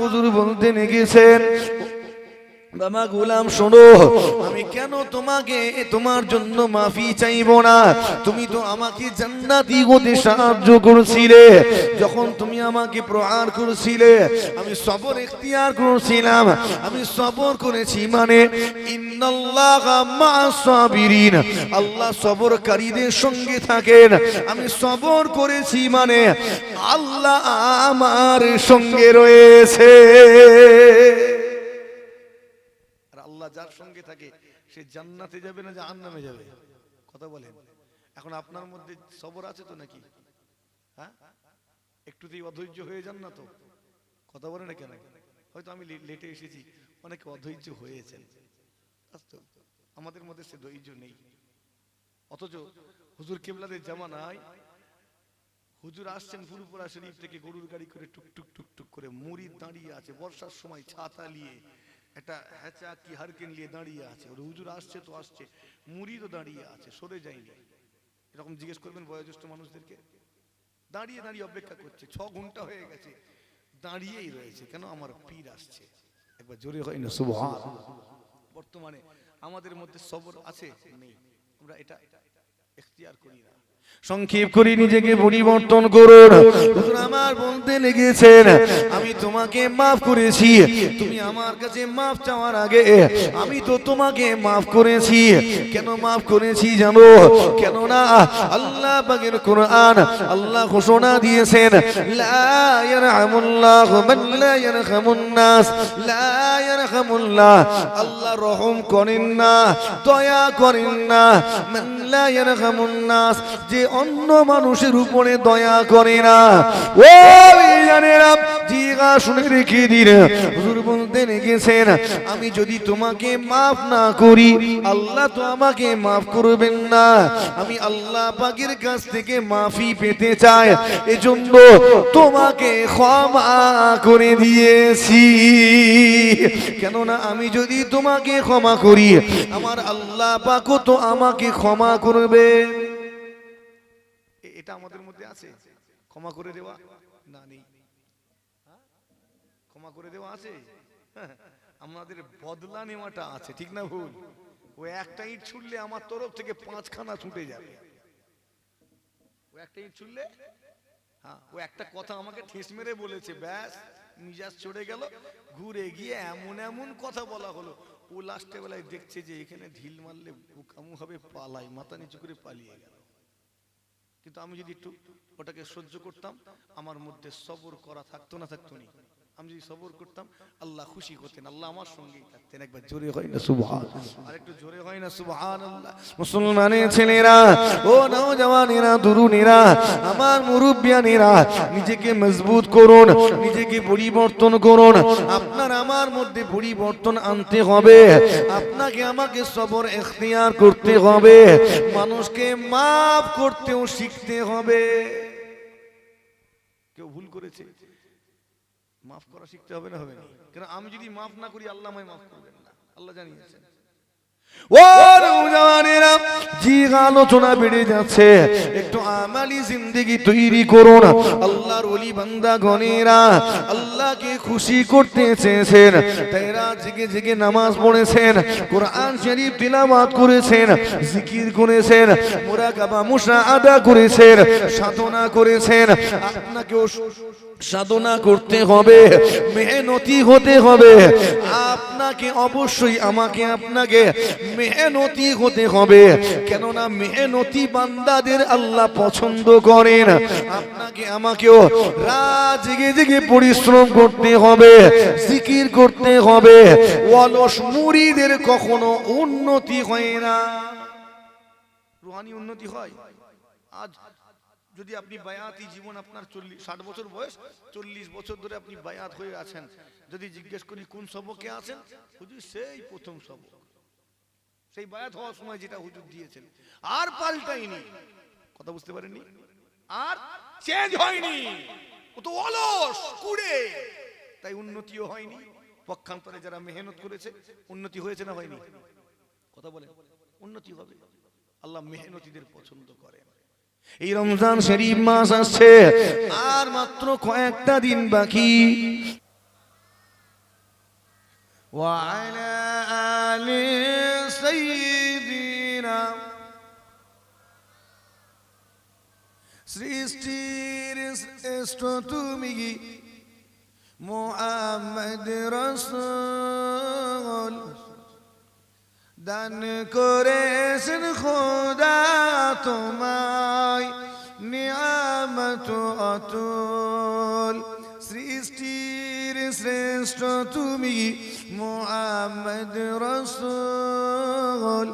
হুজুর বলতে গেছেন, বাবা গোলাম শোনো, আমি কেন তোমাকে তোমার জন্য মাফি চাইবো না? তুমি তো আমাকে জান্নাতি হতে সাহায্য করেছিলে, যখন তুমি আমাকে প্রহার করেছিলে আমি সবর ইখতিয়ার করেছিলাম, আমি সবর করেছি। মানে ইন্নাল্লাহা মা'আস সাবিরিন, আল্লাহ সবরকারীদের সঙ্গে থাকেন। আমি সবর করেছি মানে আল্লাহ আমার সঙ্গে রয়েছে। আল্লাহ যার সঙ্গে থাকে সে জান্নাতে যাবে না জাহান্নামে যাবে? কথা বলেন। এখন আপনার মধ্যে সবর আছে তো নাকি? হ্যাঁ, একটুতেই অধৈর্য হয়ে যান না তো? কথা বলে না কেন? হয়তো আমি লেটে এসেছি, অনেকে অধৈর্য হয়েছেন। আমাদের মধ্যে সে ধৈর্য নেই। অথচ হুজুর কেবলাদের জামানায় হুজুর আসছেন ফুরফুরা শরীফ থেকে গরুর গাড়ি করে টুকটুক টুকটুক করে, মুরিদ দাঁড়িয়ে আছে বর্ষার সময় ছাতা নিয়ে, একটা হ্যাচা কি হারকেন নিয়ে দাঁড়িয়ে আছে। ওর হুজুর আসছে তো আসছে, মুরিদও দাঁড়িয়ে আছে, সরে যায়নি। এরকম জিজ্ঞেস করবেন বয়োজ্যেষ্ঠ মানুষদেরকে, দাঁড়িয়ে দাঁড়িয়ে অপেক্ষা করছে, 6 ঘন্টা হয়ে গেছে দাঁড়িয়েই রয়েছে। কেন? আমার পীর আসছে। একবার জোরে হয় না সুবহানাল্লাহ। বর্তমানে আমাদের মধ্যে সবর আছে নেই? আমরা এটা ইখতিয়ার করি না। সংক্ষেপ করে নিজেকে পরিবর্তন করুন। হুজুর আমার বলতে লেগেছেন, আমি তোমাকে মাফ করেছি, তুমি আমার কাছে মাফ চাওয়ার আগে আমি তো তোমাকে মাফ করেছি। কেন মাফ করেছি জানো? কেননা আল্লাহ পাকের কোরআন আল্লাহ ঘোষণা দিয়েছেন, লা ইয়ারহামুল্লাহু মান লা ইয়ারহামুন নাস, লা ইয়ারহামুল্লাহ, আল্লাহ রহম করেন না, দয়া করেন না, মান লা ইয়ারহামুন নাস, যে অন্য মানুষের উপরে দয়া করে না। ও জানেরা, জিগা শুনে রেখে দিন, হুজুর বলতে গেছেন, আমি যদি তোমাকে মাফ না করি আল্লাহ তো আমাকে মাফ করবেন না। আমি আল্লাহ পাকের কাছ থেকে মাফি পেতে চাই, এজন্য তোমাকে ক্ষমা করে দিয়েছি। কেননা আমি যদি তোমাকে ক্ষমা করি আমার আল্লাহ পাকও তো আমাকে ক্ষমা করবে। এটা আমাদের মধ্যে আছে ক্ষমা করে দেওয়া? না, নেই। ক্ষমা করে দেওয়া আছে? আমাদের বদলা নেওয়াটা আছে, ঠিক না ভুল? ও একটা ইট ছুড়লে আমার তরফ থেকে 5খানা ছুটে যাবে। ও একটা ইট ছুড়লে, হ্যাঁ, ও একটা কথা আমাকে ঠেস মেরে বলেছে, ব্যাস মিজাজ চড়ে গেল, ঘুরে গিয়ে এমন এমন কথা বলা হলো, ও লাস্টে বেলায় দেখছে যে এখানে ঢিল মারলে বোকামু হবে, পালাই, মাথা নিচু করে পালিয়ে গেল। কিন্তু আমি যদি একটু ওটাকে সহ্য করতাম, আমার মধ্যে সবর করা থাকতো না? থাকতো না? আমি যদি সবর করতাম আল্লাহ খুশি হতেন, আল্লাহ আমার সঙ্গেই থাকতেন। একবার জোরে হয় না সুবহানাল্লাহ। আর একটু জোরে হয় না সুবহানাল্লাহ। মুসলমানের ছেলেরা, ও নওজওয়ানেরা, তরুণেরা, আমার মুরব্বিয়ানেরা, নিজেকে মজবুত করুন, নিজেকে পরিবর্তন করুন। আপনার আমার মধ্যে পরিবর্তন আনতে হবে, আপনাকে আমাকে সবর ইখতিয়ার করতে হবে, মানুষকে মাফ করতেও শিখতে হবে। কেউ ভুল করেছে, মাফ করা শিখতে হবে না? হবে না? কারণ আমি যদি মাফ না করি আল্লাহ আমায় মাফ করবেন না, আল্লাহ জানিয়েছেন। ও নওজওয়ানেরা, জি আলোচনা বেড়ে যাচ্ছে, একটু আমালি জিন্দেগি তৈরি করুন। আল্লাহর ওলি বান্দা গণেরা আল্লাহকে খুশি করতে চেয়েছেন, তাইরা জেগে জেগে নামাজ পড়েছেন, কোরআন শরীফ তিলাওয়াত করেছেন, জিকির করেছেন, মুরাকাবা মুশাহাদা করেছেন, সাধনা করেছেন। আপনাকেও সাধনা করতে হবে, মেহনতি হতে হবে। আপনাকে অবশ্যই আমাকে আপনাকে মেহনতি হতে হবে, কেননা মেহনতি বান্দাদের আল্লাহ পছন্দ করেন। আপনাকে আমাকেও রাত জেগে জেগে পরিশ্রম করতে হবে, জিকির করতে হবে। অলস মুরিদের কখনো উন্নতি হয় না। রুহানি উন্নতি হয়। আজ যদি আপনি বায়াতি জীবন আপনার 60 বছর বয়স, 40 বছর ধরে আপনি বায়াত হয়ে আছেন, যদি জিজ্ঞেস করি কোন সবকে আছেন, হুজুর সেই প্রথম সবক, সেই বায়াত হওয়ার সময় যেটা হুজুর দিয়েছেন, আর পাল্টাইনি। কথা বুঝতে পারেননি? আর চেঞ্জ হয়নি। ও তো অলস কুড়ে, তাই উন্নতিও হয়নি। পক্ষান্তরে যারা মেহনত করেছে উন্নতি হয়েছে না হয়নি? কথা বলেন, উন্নতি হবে। আল্লাহ মেহনতিদের পছন্দ করেন। এই রমজান শরীফ মাস আসছে, আর মাত্র কয়েকটা দিন বাকি। ওয়া আলা আলি সাইয়্যিদিনা, সৃষ্টির শ্রেষ্ঠ তুমি মুহাম্মদ রাসূল, দান করেছেন খোদা তোমায় নিয়ামত অতুল। সৃষ্টির শ্রেষ্ঠ তুমি মুহাম্মদ রাসূল,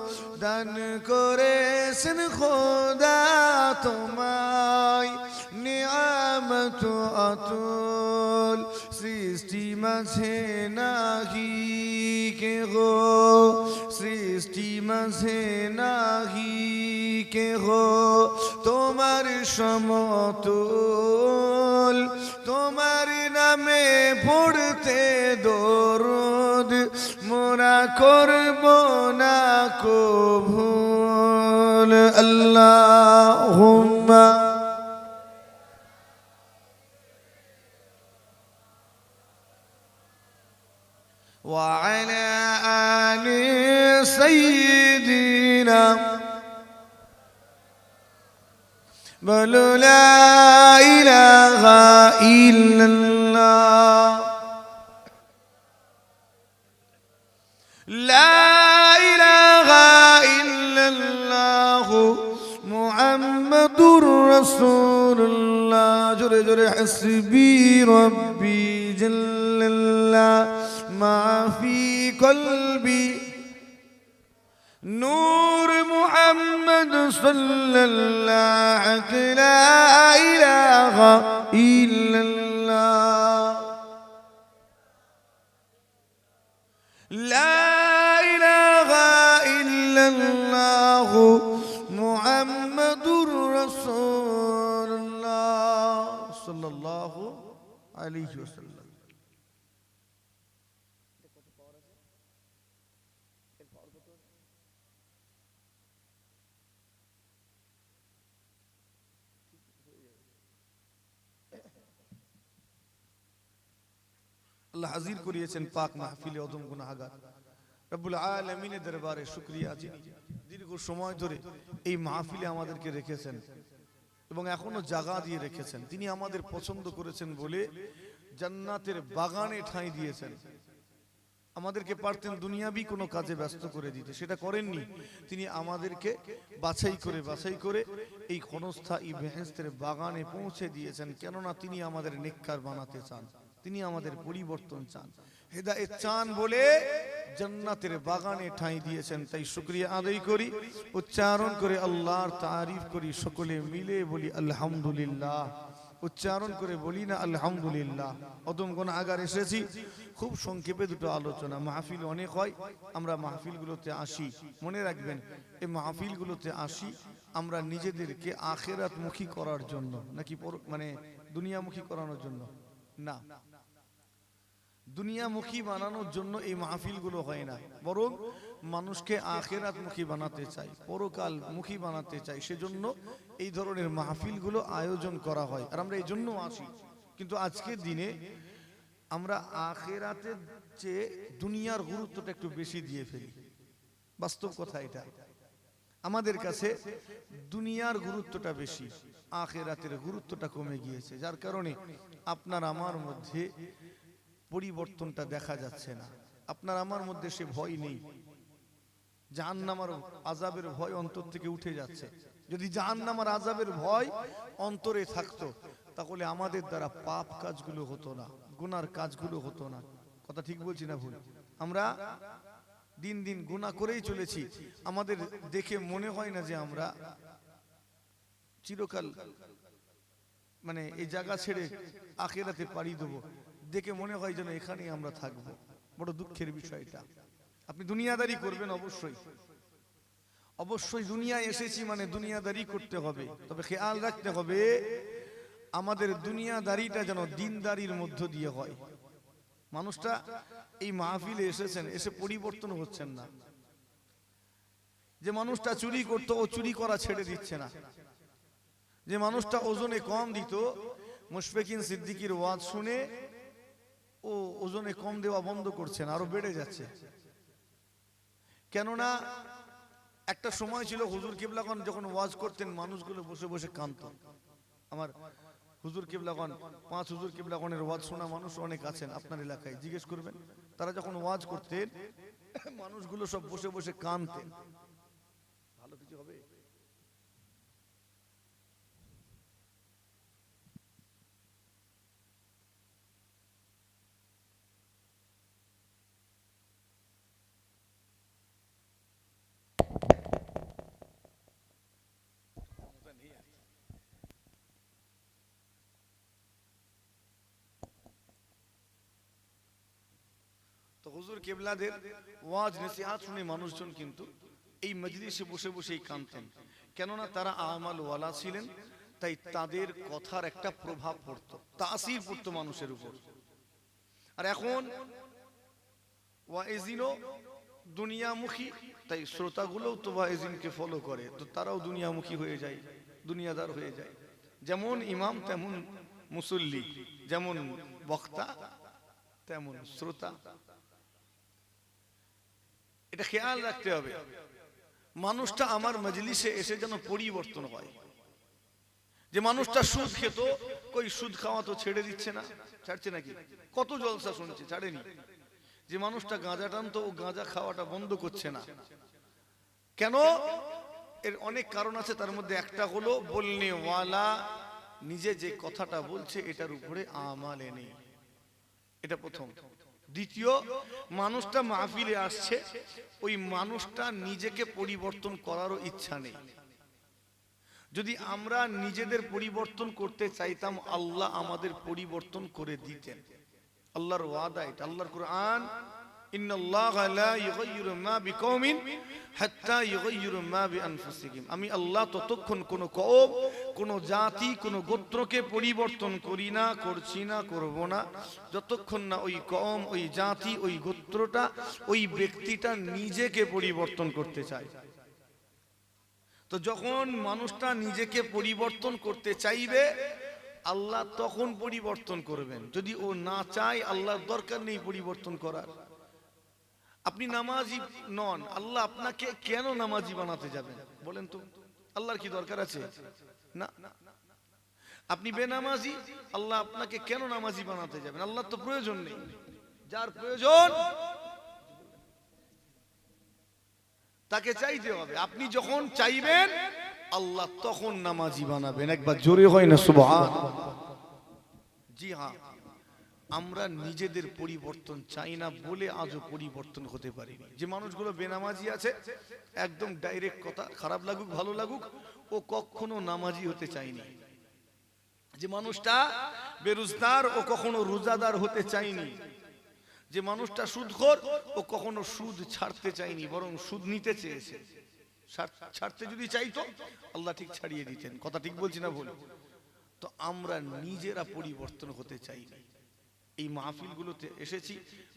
দান করেছেন খোদা তোমায় নিয়ামত অতুল। সৃষ্টি মাঝে নাহি কে গো, সৃষ্টি মাঝে নাহি কে গো তোমার সমতুল। তোমার নামে পড়তে দরুদ মোরা করব না কবুল। আল্লাহুম্মা ওয়া আলা আলি সাইয়্যিদিনা, বলো লা ইলাহা ইল্লাল্লাহ, লা ইলাহা ইল্লাল্লাহ মুহাম্মাদুর রাসূলুল্লাহ। জোরে জোরে হাসবি রব্বি জাল্লাল্লাহ মা ফি কলবি নূর মুহাম্মদ সাল্লাল্লাহু লা ইলাহা ইল্লাল্লাহ, লা ইলাহা ইল্লাল্লাহ মুহাম্মাদুর রাসূলুল্লাহ সাল্লাল্লাহু আলাইহি ওয়াসাল্লাম। আল্লাহ হাজির করিয়েছেন পাক মাহফিলে অদম গুনাহগার। রব্বুল আলামিনের দরবারে শুকরিয়া, যিনি দীর্ঘ সময় ধরে এই মাহফিলে আমাদেরকে রেখেছেন এবং এখনো জায়গা দিয়ে রেখেছেন। তিনি আমাদের পছন্দ করেছেন বলে জান্নাতের বাগানে ঠাঁই দিয়েছেন। আমাদেরকে পারতেন দুনিয়াবি কোনো কাজে ব্যস্ত করে দিতে, সেটা করেননি। তিনি আমাদেরকে বাছাই করে এই ক্ষণস্থায়ী বেহেশতের বাগানে পৌঁছে দিয়েছেন। কেননা তিনি আমাদের নেককার বানাতে চান, তিনি আমাদের পরিবর্তন চান, হেদায়েত চান বলে জান্নাতের বাগানে ঠাঁই দিয়েছেন। তাই শুকরিয়া আদায় করি, উচ্চারণ করে আল্লাহর তারিফ করি। সকলে মিলে বলি আলহামদুলিল্লাহ। উচ্চারণ করে বলি না আলহামদুলিল্লাহ। অদম গুনাহগার এসেছি, খুব সংক্ষেপে দুটো আলোচনা। মাহফিল অনেক হয়, আমরা মাহফিলগুলোতে আসি। মনে রাখবেন, এই মাহফিলগুলোতে আসি আমরা নিজেদেরকে আখিরাতমুখী করার জন্য, নাকি মানে দুনিয়ামুখী করানোর জন্য না। দুনিয়ামুখী বানানোর জন্য এই মাহফিলগুলো হয় না, বরং মানুষকে আখিরাতমুখী বানাতে চাই, পরকালমুখী বানাতে চাই। সেজন্য এই ধরনের মাহফিলগুলো আয়োজন করা হয়, আর আমরা এই জন্য আসি। কিন্তু আজকের দিনে আমরা আখিরাতের চেয়ে দুনিয়ার গুরুত্বটা একটু বেশি দিয়ে ফেলি। বাস্তব কথা এটা, আমাদের কাছে দুনিয়ার গুরুত্বটা বেশি, আখিরাতের গুরুত্বটা কমে গিয়েছে। যার কারণে আপনার আমার মধ্যে পরিবর্তনটা দেখা যাচ্ছে না। আপনার আমার মধ্যে সে ভয় নেই, জাহান্নামের আযাবের ভয় অন্তর থেকে উঠে যাচ্ছে। যদি জাহান্নামের আযাবের ভয় অন্তরে থাকতো, তাহলে আমাদের দ্বারা পাপ কাজগুলো হতো না, গুনার কাজগুলো হতো না। কথা ঠিক বলছি না ভুল? আমরা দিন দিন গুনাহ করেই চলেছি। আমাদের দেখে মনে হয় না যে আমরা চিরকাল মানে এই জায়গা ছেড়ে আখিরাতে পাড়ি দেবো, দেখে মনে হয় যেন এখানেই আমরা থাকবো। বড় দুঃখের বিষয়টা। আপনি দুনিয়াদারি করবেন অবশ্যই, অবশ্যই দুনিয়ায় এসেছি মানে দুনিয়াদারি করতে হবে, তবে খেয়াল রাখতে হবে আমাদের দুনিয়াদারিটা যেন দিনদারির মধ্য দিয়ে হয়। মানুষটা এই মাহফিলে এসেছেন, এসে পরিবর্তন হচ্ছেন না। যে মানুষটা চুরি করতো ও চুরি করা ছেড়ে দিচ্ছে না। যে মানুষটা ওজনে কম দিত, মুশফিকিন সিদ্দিকীর ওয়াজ শুনে ও ওজনে কম দেওয়া বন্ধ করছে না, আরো বেড়ে যাচ্ছে। কেননা একটা সময় ছিল হুজুর কিবলাগণ যখন ওয়াজ করতেন মানুষগুলো বসে বসে কাঁদত। আমার হুজুর কিবলাগণ, 5 হুজুর কিবলাগণের ওয়াজ শোনা মানুষ অনেক আছেন আপনার এলাকায়, জিজ্ঞেস করবেন। তারা যখন ওয়াজ করতেন মানুষগুলো সব বসে বসে কাঁদতেন। ভালো কিছু হবে? তো হুজুর কিবলাদের ওয়াজ নসিহত শুনে মানুষজন কিন্তু এই মজলিসে বসে বসেই কাঁদতেন। কেননা তারা আমাল ওয়ালা ছিলেন, তাই তাদের কথার একটা প্রভাব পড়তো, তাসির পড়তো মানুষের উপর। আর এখন ওয়াইজিনও দুনিয়ামুখী, তাই শ্রোতাগুলোও তো ওয়াইজিনকে ফলো করে, তো তারাও দুনিয়ামুখী হয়ে যায়, দুনিয়াদার হয়ে যায়। যেমন ইমাম তেমন মুসল্লি, যেমন বক্তা তেমন শ্রোতা। এটা খেয়াল রাখতে হবে। মানুষটা আমার মজলিসে এসে যেন পরিবর্তন হয়। যে মানুষটা সুদ খেত, কই সুদ খাওয়া তো ছেড়ে দিচ্ছে না, ছাড়ছে নাকি? কত জলসা শুনছে, ছাড়েনি। যে মানুষটা গাঁজা টানতো, ও গাঁজা খাওয়াটা বন্ধ করছে না। কেন? এর অনেক কারণ আছে, তার মধ্যে একটা হলো বলনে ওয়ালা নিজে যে কথাটা বলছে এটার উপরে আমাল নেই, এটা প্রথম। দ্বিতীয়, মানুষটা মাহফিলে আসছে, ওই মানুষটা নিজেকে পরিবর্তন করারও ইচ্ছা নেই। যদি আমরা নিজেদের পরিবর্তন করতে চাইতাম, আল্লাহ আমাদের পরিবর্তন করে দিতেন। আল্লাহর ওয়াদা এটা, আল্লাহর কুরআন, ইন্নাল্লাহা লা ইউগাইয়িরু মা বিকওমিন হাত্তা ইউগাইয়িরু মা বিআনফুসিহিম। আমি আল্লাহ ততক্ষণ কোন কওম, কোন জাতি, কোন গোত্রকে পরিবর্তন করি না, করছি না, করব না, যতক্ষণ না ওই কওম, ওই জাতি, ওই গোত্রটা, ওই ব্যক্তিটা নিজেকে পরিবর্তন করতে চায়। তো যখন মানুষটা নিজেকে পরিবর্তন করতে চাইবে, আল্লাহ তখন পরিবর্তন করবেন। যদি ও না চায়, আল্লাহর দরকার নেই পরিবর্তন করার। আপনি নামাজি নন, আল্লাহ আপনাকে কেন নামাজি বানাতে যাবেন বলেন তো? আল্লাহর কি দরকার আছে? না। আপনি বেনামাজি, আল্লাহ আপনাকে কেন নামাজি বানাতে যাবেন? আল্লাহর তো প্রয়োজন নেই। যার প্রয়োজন তাকে চাইতে হবে। আপনি যখন চাইবেন, আল্লাহ তখন নামাজি বানাবেন। একবার জোরে হয় না সুবহানাল্লাহ? জি হ্যাঁ, আমরা নিজেদের পরিবর্তন চাই না বলে আজও পরিবর্তন হতে পারিনি। যে মানুষগুলো বেনামাজি আছে, একদম ডাইরেক্ট কথা, খারাপ লাগুক ভালো লাগুক, ও কখনো নামাজি হতে চায়নি। যে মানুষটা বেরোজগার, ও কখনো রোজাদার হতে চায়নি। যে মানুষটা সুদখোর, ও কখনো সুদ ছাড়তে চায়নি, বরং সুদ নিতে চেয়েছে। ছাড়তে যদি চাইতো, আল্লাহ ঠিক ছাড়িয়ে দিতেন। কথা ঠিক বলছি না ভুল? তো আমরা নিজেরা পরিবর্তন হতে চাই না। এই মাহফিলগুলোতে এসেছি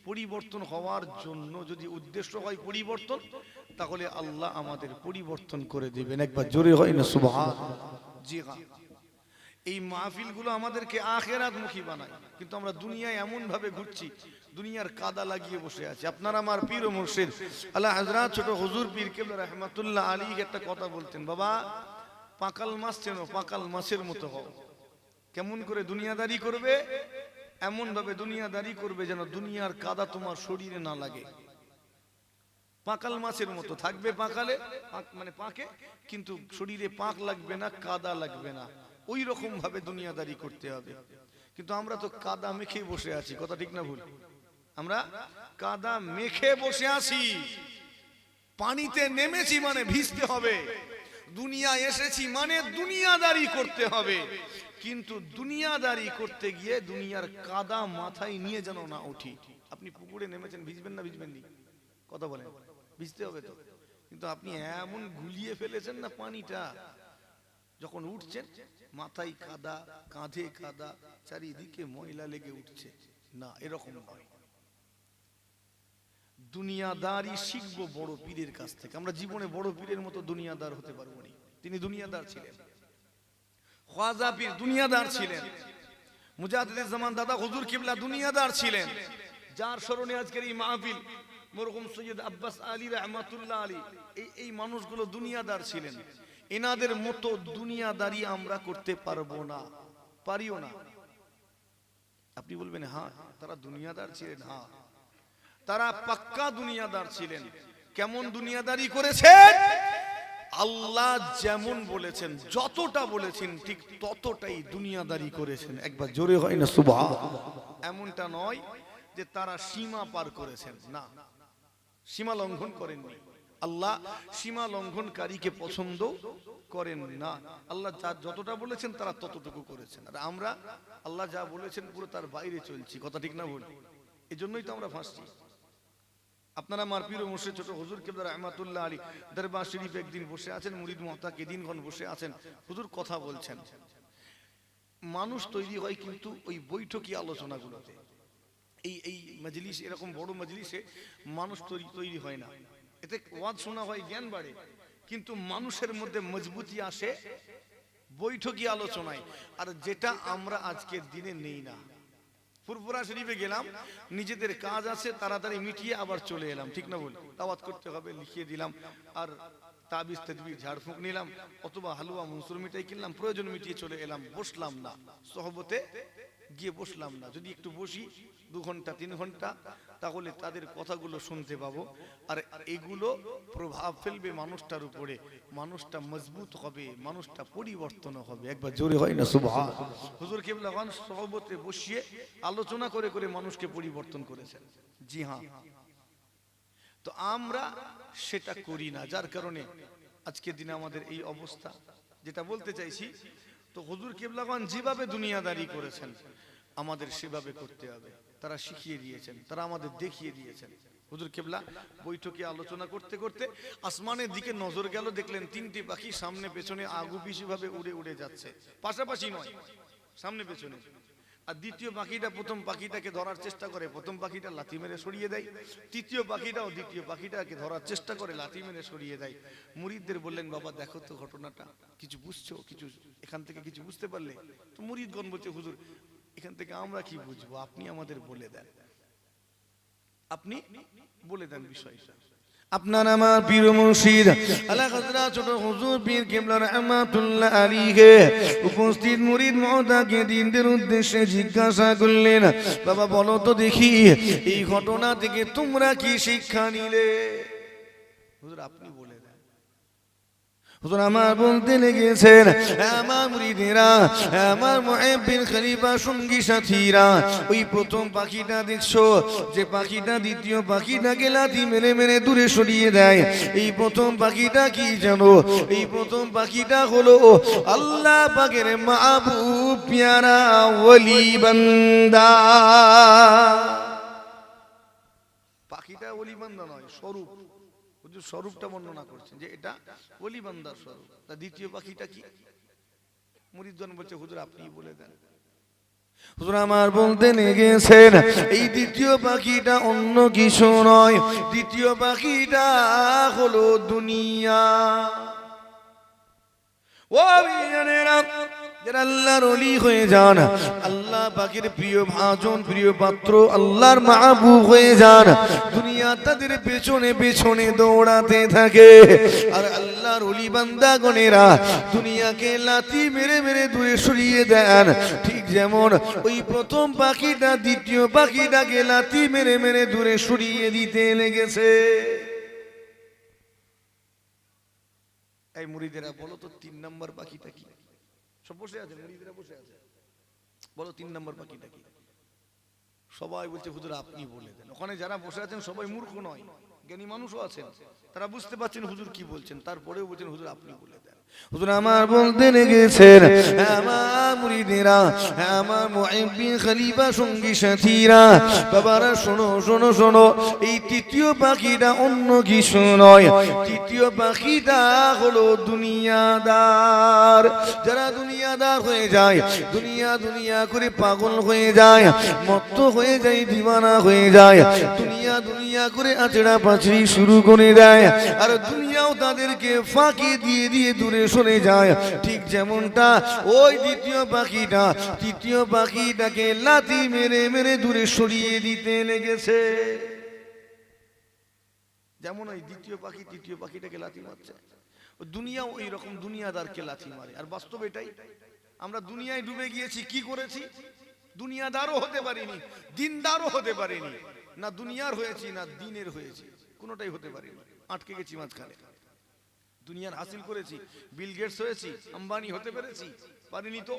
পরিবর্তন হওয়ার জন্য। যদি উদ্দেশ্য হয় পরিবর্তন, তাহলে আল্লাহ আমাদের পরিবর্তন করে দিবেন। একবার জোরে হয় না সুবহানাল্লাহ? জি হ্যাঁ, এই মাহফিলগুলো আমাদেরকে আখিরাতমুখী বানায়। কিন্তু আমরা দুনিয়ায় এমন ভাবে ঘুরছি, দুনিয়ার কাদা লাগিয়ে বসে আছি। আপনারা আমার পীর ও মুর্শিদ আল্লাহ হযরত ছোট হুজুর পীর কেবলা রাহমাতুল্লাহ আলাইহি একটা কথা বলতেন, বাবা পাকাল মাছ চেনো, পাকাল মাছের মতো হও। কেমন করে দুনিয়াদারি করবে? এমন ভাবে দুনিয়াদারি করবে যেন দুনিয়ার কাদা তোমার শরীরে না লাগে। পাকাল মাছের মতো থাকবে, পাকালে মানে পাকে, কিন্তু শরীরে পাক লাগবে না, কাদা লাগবে না। ওই রকম ভাবে দুনিয়াদারি করতে হবে। কিন্তু আমরা তো কাদা মেখে বসে আছি। কথা ঠিক না ভুল? আমরা কাদা মেখে বসে আছি। পানিতে নেমেছি মানে ভিজতে হবে, দুনিয়া এসেছি মানে দুনিয়াদারি করতে হবে। কিন্তু দুনিয়াদারি করতে গিয়ে দুনিয়ার কাদা মাথায় নিয়ে যেন না উঠি। আপনি পুকুরে নেমেছেন, ভিজবেন না ভিজবেন নি? কথা বলেন, ভিজতে হবে তো। কিন্তু আপনি এমন গুলিয়ে ফেলেছেন না পানিটা, যখন উঠছেন মাথায় কাদা, কাঁধে কাদা, চারিদিকে ময়লা লেগে উঠছে না, এরকম নয়। দুনিয়াদারি শিখবো বড় পীরের কাছ থেকে। আমরা জীবনে বড় পীরের মতো দুনিয়াদার হতে পারবো না। তিনি দুনিয়াদার ছিলেন, খ্বাজা পীর দুনিয়াদার ছিলেন, মুজাদ্দিদ জামান দাদা হুজুর কিবলা দুনিয়াদার ছিলেন। যার স্মরণে আজকের এই মাহফিল, মরহুম সৈয়দ আব্বাস আলী রহমাতুল্লাহ আলী, এই মানুষগুলো দুনিয়াদার ছিলেন। এনাদের মতো দুনিয়াদারি আমরা করতে পারবো না, পারিও না। আপনি বলবেন হ্যাঁ তারা দুনিয়াদার ছিলেন, হ্যাঁ তারা পাক্কা দুনিয়াদার ছিলেন। কেমন দুনিয়াদারি করেছেন? আল্লাহ যেমন বলেছেন, যতটা বলেছেন ঠিক ততটাই দুনিয়াদারি করেছেন। একবার জোরে হয় না সুবহান। এমনটা নয় যে তারা সীমা পার করেছেন, না, সীমা লঙ্ঘন করেননি। আল্লাহ সীমা লঙ্ঘনকারীকে পছন্দ করেন না। আল্লাহ যা যতটা বলেছেন তারা ততটুকু করেছেন, আর আমরা আল্লাহ যা বলেছেন পুরো তার বাইরে চলছি। কথা ঠিক না ভুল? এজন্যই তো আমরা ফাঁসছি। আপনারা আমার পীর ও মুর্শিদ ছোট হুজুর কিবলা রহমাতুল্লাহ আলী দরবার শরীফ একদিন বসে আছেন, মুরিদ মুহতাকি দিনগণ বসে আছেন, হুজুর কথা বলছেন। মানুষ তৈরি হয় কিন্তু ওই বৈঠকি আলোচনাগুলোতে। এই মজলিস, এরকম বড় মজলিসে মানুষ তৈরি হয় না। এতে ওয়াজ শোনা হয়, জ্ঞান বাড়ে, কিন্তু মানুষের মধ্যে মজবুতি আসে বৈঠকি আলোচনায়। আর যেটা আমরা আজকের দিনে নেই না। ফুরফুরা শরীফে গেলাম, নিজেদের কাজ আছে তাড়াতাড়ি মিটিয়ে আবার চলে এলাম, ঠিক না বল? দাওয়াত করতে হবে, লিখিয়ে দিলাম, আর তাবিজ তাজবির ঝাড়ফুঁক নিলাম, অথবা হালুয়া মনসুর মিঠাই কিনলাম, প্রয়োজন মিটিয়ে চলে এলাম। বসলাম না, সহবতে গিয়ে বসলাম না। যদি একটু বসি 2 ঘন্টা 3 ঘন্টা, তাহলে তাদের কথাগুলো শুনতে পাবো, আর এগুলো প্রভাব ফেলবে মানুষটার উপরে। মানুষটা মজবুত হবে, মানুষটা পরিবর্তন হবে। একবার জোরে হয় না সুবহান। হুজুর কিবলা খান সহবতে বসিয়ে আলোচনা করে করে মানুষকে পরিবর্তন করেছেন। জি হ্যাঁ, তো আমরা সেটা করি না, যার কারণে আজকের দিনে আমাদের এই অবস্থা। যেটা বলতে চাইছি, তো হুজুর কিবলা খান যেভাবে দুনিয়াদারি করেছেন আমাদের সেভাবে করতে হবে। তারা শিখিয়ে দিয়েছেন, তারা আমাদের দেখিয়ে দিয়েছেন। হুজুর কিবলা বৈঠকে আলোচনা করতে করতে আসমানের দিকে নজর গেল, দেখলেন 3টি পাখি সামনে পেছনে আগুপিছু ভাবে উড়ে উড়ে যাচ্ছে, পাশাপাশি নয়, সামনে পেছনে। আর দ্বিতীয় পাখিটা প্রথম পাখিটাকে ধরার চেষ্টা করে, প্রথম পাখিটা লাথি মেরে সরিয়ে দেয়। তৃতীয় পাখিটাও দ্বিতীয় পাখিটাকে ধরার চেষ্টা করে, লাথি মেরে সরিয়ে দেয়। মুরিদদের বললেন, বাবা দেখো তো ঘটনাটা, কিছু বুঝছো? কিছু এখান থেকে কিছু বুঝতে পারলে? তো মুরিদগণ বলছে, হুজুর এখান থেকে আমরা কি বুঝবো, আপনি আমাদের বলে দেন, আপনি বলে দেন বিষয়টা। আপনার আমার পীর মুর্শিদ আলা হযরত ছোট হুজুর পীর কিবলা রহমাতুল্লাহ আলাইহি উপস্থিত মুরিদ মুহতাকি দিনদের উদ্দেশ্যে জিজ্ঞাসা করলেন, বাবা বলো তো দেখি এই ঘটনা থেকে তোমরা কি শিক্ষা নিলে? হুজুর আপনি বলে দেন। হুজুর আমার বলতে লেগেছেন, আমার মুরিদেরা, আমার মুহিব্বিন খলিফা সঙ্গী সাথীরা, ওই প্রথম পাখিটা দেখছো, যে পাখিটা দ্বিতীয় পাখিটাকে লাথি মেরে মেরে দূরে সরিয়ে দেয়, এই প্রথম পাখিটা কি জানো? এই প্রথম পাখিটা হলো আল্লাহ পাকের মাহবুব প্যারা ওলি বান্দা। পাখিটা ওলি বান্দা নয়, স্বরূপ। স্বরূপটা বর্ণনা করছেন যে এটা ওলি বান্দার স্বরূপ। তা দ্বিতীয় পাখিটা কি? মুরিদগণ বলছে, হুজুর আপনি বলে দেন। হুজুর আমার বলতে লেগেছেন, এই দ্বিতীয় পাখিটা অন্য কিছু নয়, দ্বিতীয় পাখিটা হলো দুনিয়া। ও বিয়ানেরা, যারা আল্লাহর ওলি হয়ে যান, আল্লাহ পাকের প্রিয় ভাজন, প্রিয় পাত্র, আল্লাহর মাহবুব হয়ে যান, দুনিয়া তাদের পেছনে পেছনে দৌড়াতে থাকে। আর আল্লাহর ওলি বান্দাগণেরা দুনিয়াকে লাথি মেরে মেরে দূরে সরিয়ে দেন। ঠিক যেমন ওই প্রথম পাখিটা দ্বিতীয় পাখিটাকে লাথি মেরে মেরে দূরে সরিয়ে দিতে লেগেছে। এই মুরিদেরা বলো তো 3 নম্বর পাখিটা কি? সব বসে আছে, মুরিদেরা বসে আছে, বলো 3 নম্বর পাখিটা কি? সবাই বলছে, হুজুর আপনি বলে দেন। ওখানে যারা বসে আছেন সবাই মূর্খ নয়, জ্ঞানী মানুষও আছেন, তারা বুঝতে পারছেন হুজুর কি বলছেন, তারপরেও বলছেন হুজুর আপনি বলে দেন। হুজুর আমার বলতে লেগেছেন, আমার মুরিদ মুরিদেরা, আমার মুহিব্বিন খলিফা সঙ্গী সাথীরা, বাবারা শোনো শোনো শোনো, এই তৃতীয় পাখিটা অন্য কিছু নয়। তৃতীয় পাখিটা হলো দুনিয়াদার। যারা দুনিয়াদার হয়ে যায়, দুনিয়া দুনিয়া করে পাগল হয়ে যায়, মত্ত হয়ে যায়, দিওয়ানা হয়ে যায়, দুনিয়া দুনিয়া করে আচড়া পাচড়ি শুরু করে দেয়, আর দুনিয়াও তাদেরকে ফাঁকি দিয়ে দিয়ে দূরে সরে যায়। ঠিক যেমনটা ওই তৃতীয় পাখিটাকে লাথি মেরে মেরে দূরে সরিয়ে দিতে লেগেছে। যেমন ওই তৃতীয় পাখিটাকে লাথি মারছে, দুনিয়াও ওই রকম দুনিয়াদারকে লাথি মারে। আর বাস্তব এটাই, আমরা দুনিয়ায় ডুবে গিয়েছি। কি করেছি? দুনিয়াদারও হতে পারিনি, দিনদারও হতে পারিনি, না দুনিয়ার হয়েছি না দিনের হয়েছি, কোনোটাই হতে পারিনি, আটকে গেছি মাঝখানে। দুনিয়ার হাসিল করেছি, বিল গেটস হয়েছি, আম্বানি হতে পেরেছি, পারিনি তো,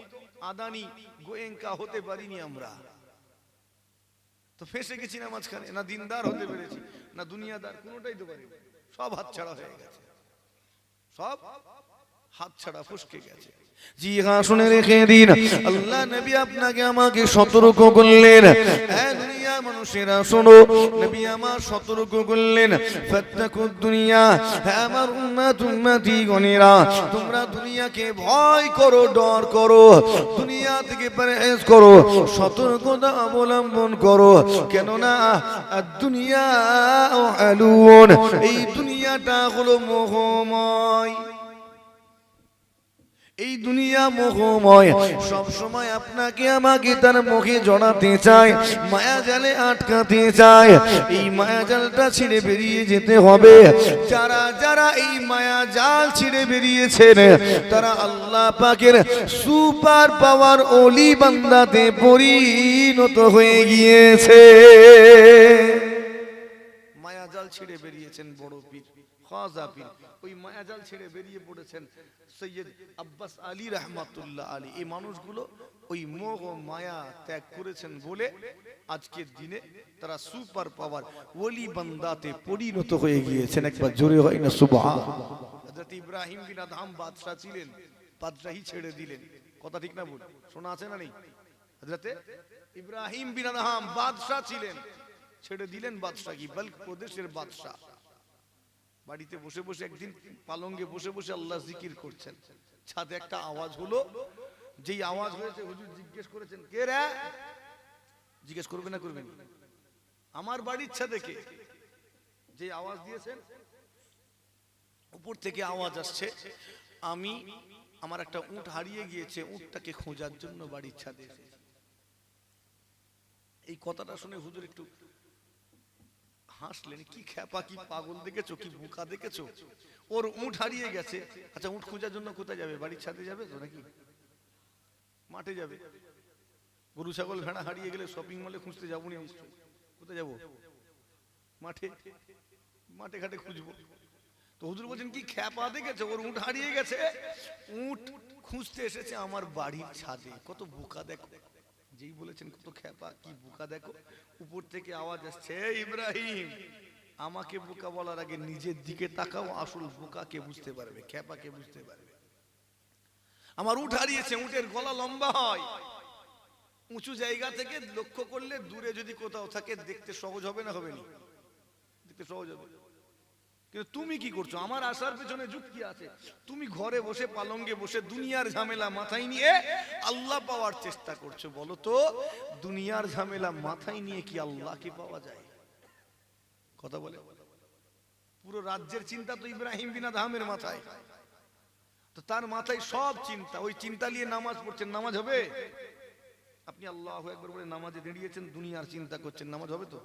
আদানি গোয়েঙ্কা হতে পারিনি আমরা, তো ফেসে গেছি না মাঝখানে। না দিনদার হতে পেরেছি না দুনিয়াদার, কোনোটাই তো পারিনি, সব হাতছাড়া হয়ে গেছে, সব হাতছাড়া ফসকে গেছে। জি হ্যাঁ, শুনে রেখে দিন, আল্লাহ নবী আপনাকে আমাকে সতর্ক করলেন। হ্যাঁ দুনিয়ার মানুষেরা শোনো, নবী আমার সতর্ক করলেন, ফাত্তাকুদ দুনিয়া। হ্যাঁ আমার উম্মতি গণেরা, তোমরা দুনিয়াকে ভয় করো, ডর করো, দুনিয়া থেকে পরহেজ করো, সতর্কতা অবলম্বন করো। কেননা দুনিয়া আলুন, এই দুনিয়াটা হলো মোহময়, এই দুনিয়া মোহময়। সব সময় আপনাকে আমাকে তার মুখে জড়াতে চায়, মায়া জালে আটকাতে চায়। এই মায়া জালটা ছিঁড়ে বেরিয়ে যেতে হবে। যারা যারা এই মায়া জাল ছিঁড়ে বেরিয়েছেন, তারা আল্লাহ পাকের সুপার পাওয়ার ওলি বান্দাতে পরিণত হয়ে গিয়েছে। মায়া জাল ছিঁড়ে বেরিয়েছেন বড় পীর খাজা পীর, ওই মায়াজাল ছেড়ে বেরিয়ে পড়েছেন সৈয়দ আব্বাস আলী রহমাতুল্লাহ আলী। এই মানুষগুলো ওই মোহ মায়া ত্যাগ করেছেন বলে আজকের দিনে তারা সুপার পাওয়ার ওলি বান্দাতে পরিণত হয়ে গিয়েছেন। একবার জোরে হয় না সুবহান। হযরত ইব্রাহিম বিন আদহাম বাদশা ছিলেন, বাদশাহী ছেড়ে দিলেন, কথা ঠিক না বল? শোনা আছে না নেই? হযরত ইব্রাহিম বিন আদহাম বাদশা ছিলেন, ছেড়ে দিলেন বাদশাহী, বলক প্রদেশের বাদশা। বাড়িতে বসে বসে একদিন পালঙ্গে বসে বসে আল্লাহ জিকির করছেন, ছাদে একটা আওয়াজ হলো। যেই আওয়াজ হয়েছে হুজুর জিজ্ঞেস করেছেন, কে রে? জিজ্ঞেস করবে না করবেন? আমার বাড়ির ছাদে কে? যে আওয়াজ দিয়েছেন, উপর থেকে আওয়াজ আসছে, আমি আমার একটা উট হারিয়ে গিয়েছে, উটটাকে খোঁজার জন্য বাড়ির ছাদে এসেছি। এই কথাটা শুনে হুজুর একটু হাসলেন। কি খেপা, কি পাগল দেখেছো, কি বোকা দেখেছো? ওর উট হারিয়ে গেছে, আচ্ছা উট খোঁজার জন্য কোথায় যাবে? বাড়ির ছাদে যাবে তো নাকি মাঠে যাবে? গরু ছাগল ভেড়া হারিয়ে গেলে শপিং মলে খুঁজতে যাবো না, কোথায় যাবো? মাঠে, মাঠে ঘাটে খুঁজবো। তো হুজুর বলছেন কি খেপা দেখেছো, ওর উট হারিয়ে গেছে, উট খুঁজতে এসেছে আমার বাড়ির ছাদে। কত বোকা দেখো। যেই বলেছেন কত খেপা, কি বোকা দেখো, উপর থেকে আওয়াজ আসছে, ইব্রাহিম আমাকে বোকা বলার আগে নিজের দিকে তাকাও, আসল বোকাকে বুঝতে পারবে, খেপাকে বুঝতে পারবে। আমার উট হারিয়েছে, উটের গলা লম্বা হয়, উঁচু জায়গা থেকে লক্ষ্য করলে দূরে যদি কোথাও থাকে দেখতে সহজ হবে না? হবে না? দেখতে সহজ হবে। কিন্তু তুমি কি করছো? আমার আসার পেছনে যুক্তি আছে। তুমি ঘরে বসে পালঙ্গে বসে দুনিয়ার ঝামেলা মাথায় নিয়ে আল্লাহ পাওয়ার চেষ্টা করছো। বলো তো দুনিয়ার ঝামেলা মাথায় নিয়ে কি আল্লাহকে পাওয়া যায়? কথা বলে। পুরো রাজ্যের চিন্তা তো ইব্রাহিম বিন আদহামের মাথায়, তো তার মাথায় সব চিন্তা, ওই চিন্তা নিয়ে নামাজ পড়ছেন, নামাজ হবে? আপনি আল্লাহু আকবার বলে নামাজে দাঁড়িয়েছেন, দুনিয়ার চিন্তা করছেন, নামাজ হবে তো?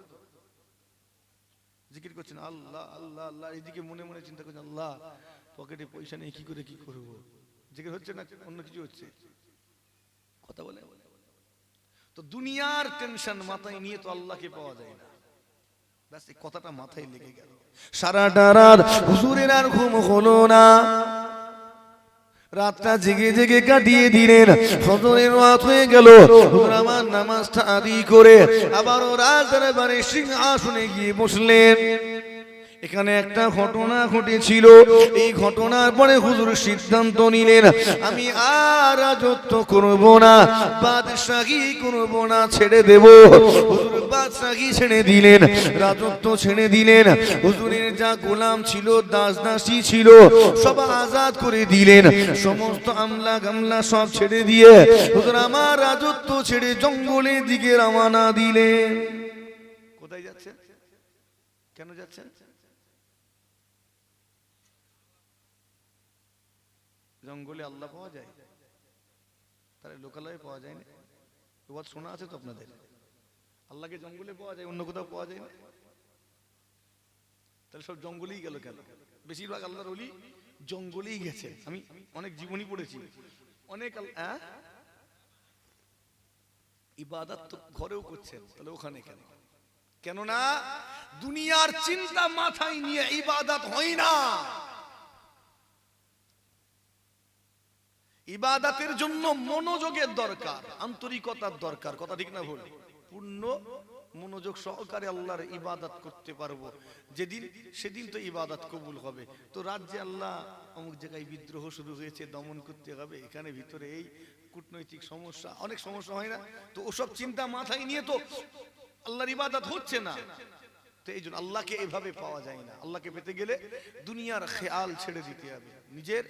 জিকির করছেন আল্লাহ আল্লাহ আল্লাহ, এদিকে মনে মনে চিন্তা করছেন আল্লাহ পকেটে পয়সা নেই, কি করে কি করব? জিকির হচ্ছে না অন্য কিছু হচ্ছে? কথা বলে। তো দুনিয়ার টেনশন মাথায় নিয়ে তো আল্লাহকে পাওয়া যায় না। ব্যাস এই কথাটা মাথায় লেগে গেল। সারাটা রাত হুজুরের আর ঘুম হলো না, রাতটা জেগে জেগে কাটিয়ে দিলেন। ফজরের রাত হয়ে গেল, আমার নামাজটা আদি করে আবারও রাজদরবারে সিংহাসনে গিয়ে বসলেন। এখানে একটা ঘটনা ঘটেছিল। এই ঘটনার পরে হুজুর সিদ্ধান্ত নিলেন, আমি আর রাজত্ব করব না, বাদশাহী করব না, ছেড়ে দেব। হুজুর বাদশাহী ছেড়ে দিলেন, রাজত্ব ছেড়ে দিলেন। হুজুরের যা গোলাম ছিল, দাস দাসী ছিল, সব আজাদ করে দিলেন। সমস্ত আমলা গামলা সব ছেড়ে দিয়ে হুজুর আমার রাজত্ব ছেড়ে জঙ্গলের দিকে রওনা দিলেন। কোথায় যাচ্ছেন? কেন যাচ্ছেন? জঙ্গলে আল্লাহ পাওয়া যায়, তাহলে লোকালয়ে পাওয়া যায় না? এবার শোনা আছে তো আপনাদের, আল্লাহকে জঙ্গলে পাওয়া যায়, অন্য কোথাও পাওয়া যায় না। তাহলে সব জঙ্গলেই গেল কেন? বেশিরভাগ আল্লাহর ওলি জঙ্গলেই গেছে। আমি অনেক জীবনী পড়েছি, অনেক ইবাদত তো ঘরেও করছেন, তাহলে ওখানে কেন? কেননা দুনিয়ার চিন্তা মাথায় নিয়ে ইবাদত হয় না। ইবাদতের জন্য মনোযোগের দরকার, আন্তরিকতার দরকার। কথা ঠিক না ভুল? পূর্ণ মনোযোগ সহকারে আল্লাহর ইবাদত করতে পারবো যেদিন, সেদিন তো ইবাদত কবুল হবে। তো রাজ্যে আল্লাহ অমুক জায়গায় বিদ্রোহ শুরু হয়েছে, দমন করতে হবে, এখানে ভিতরে এই কূটনৈতিক সমস্যা, অনেক সমস্যা হয় না? তো ওসব চিন্তা মাথায় নিয়ে তো আল্লাহর ইবাদত হচ্ছে না। তো এই জন্য আল্লাহকে এভাবে পাওয়া যায় না। আল্লাহকে পেতে গেলে দুনিয়ার খেয়াল ছেড়ে দিতে হবে, নিজের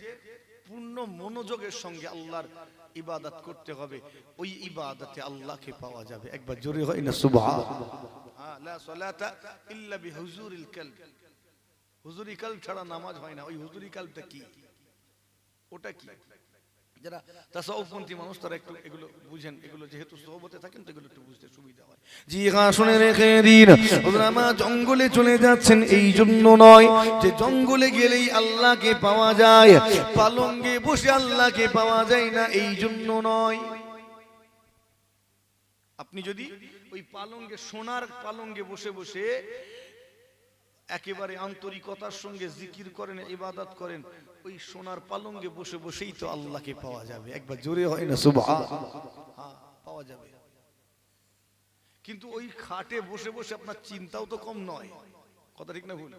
পূর্ণ মনোযোগের সঙ্গে আল্লাহর ইবাদত করতে হবে। ওই ইবাদতে আল্লাহকে পাওয়া যাবে। একবার জোরে হয় না সুবহানাল্লাহ। লা সালাতা ইল্লা বিহুজুরিল কলব। হুজুরি কলব ছাড়া নামাজ হয় না। ওই হুজুরি কলবটা কি? ওটা কি? যারা তাসাউফপন্থী মানুষ তারা একটু এগুলো বুঝেন, এগুলো যেহেতু সোহবতে থাকেন তো এগুলো একটু বুঝতে সুবিধা হয়। জি হ্যাঁ, শুনে রেখে দিন, ওলামা জঙ্গলে চলে যাচ্ছেন এই জন্য নয় যে জঙ্গলে গেলেই আল্লাহকে পাওয়া যায়, পালঙ্গে বসে আল্লাহকে পাওয়া যায় না, এই জন্য নয়। আপনি যদি ওই পালঙ্গে, সোনার পালঙ্গে বসে বসে একেবারে আন্তরিকতার সঙ্গে জিকির করেন, ইবাদত করেন, ওই সোনার পালঙ্গে বসে বসেই তো আল্লাহকে পাওয়া যাবে। একবার জোরে হয় না সুবহানাল্লাহ? হ্যাঁ, পাওয়া যাবে। কিন্তু ওই খাটে বসে বসে আপনার চিন্তাও তো কম নয়। কথা ঠিক না ভুল?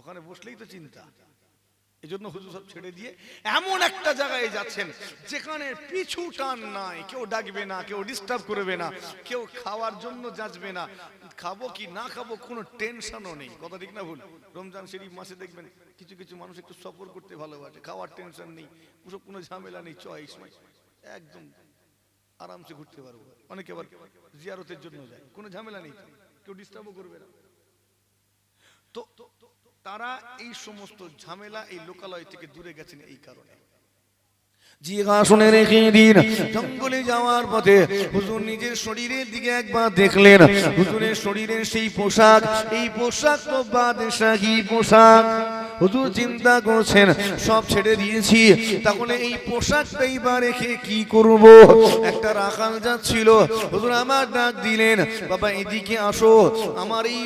ওখানে বসলেই তো চিন্তা। এজন্য হুজুর সব ছেড়ে দিয়ে এমন একটা জায়গায় যাচ্ছেন যেখানে পিছু টান নাই, কেউ ডাকবে না, কেউ ডিস্টার্ব করবে না, কেউ খাওয়ার জন্য যাচবে না, খাবো কি না খাবো কোনো টেনশনও নেই। কথা ঠিক না ভুল? রমজান শরীফ মাসে দেখবেন কিছু কিছু মানুষ একটু সফর করতে ভালোবাসে, খাওয়ার টেনশন নেই, ওসব কোনো ঝামেলা নেই, চয়েস একদম আরামসে ঘুরতে পারবো। অনেকে আবার জিয়ারতের জন্য যায়, কোনো ঝামেলা নেই, কেউ ডিস্টার্বও করবে না। তো তারা এই সমস্ত ঝামেলা, এই লোকালয় থেকে দূরে গেছেন এই কারণে। শুনে রেখে দিন, জঙ্গলে যাওয়ার পথে হুজুর নিজের শরীরের দিকে একবার দেখলেন। হুজুরের শরীরের সেই পোশাক, এই পোশাক তো বাদশাহী পোশাক। হুজুর চিন্তা করছেন সব ছেড়ে দিয়েছি, তাহলে এই পোশাকটা এইবার রেখে কি করব? একটা রাখাল যাচ্ছিল, হুজুর আমার ডাক দিলেন, বাবা এদিকে আসো, আমার এই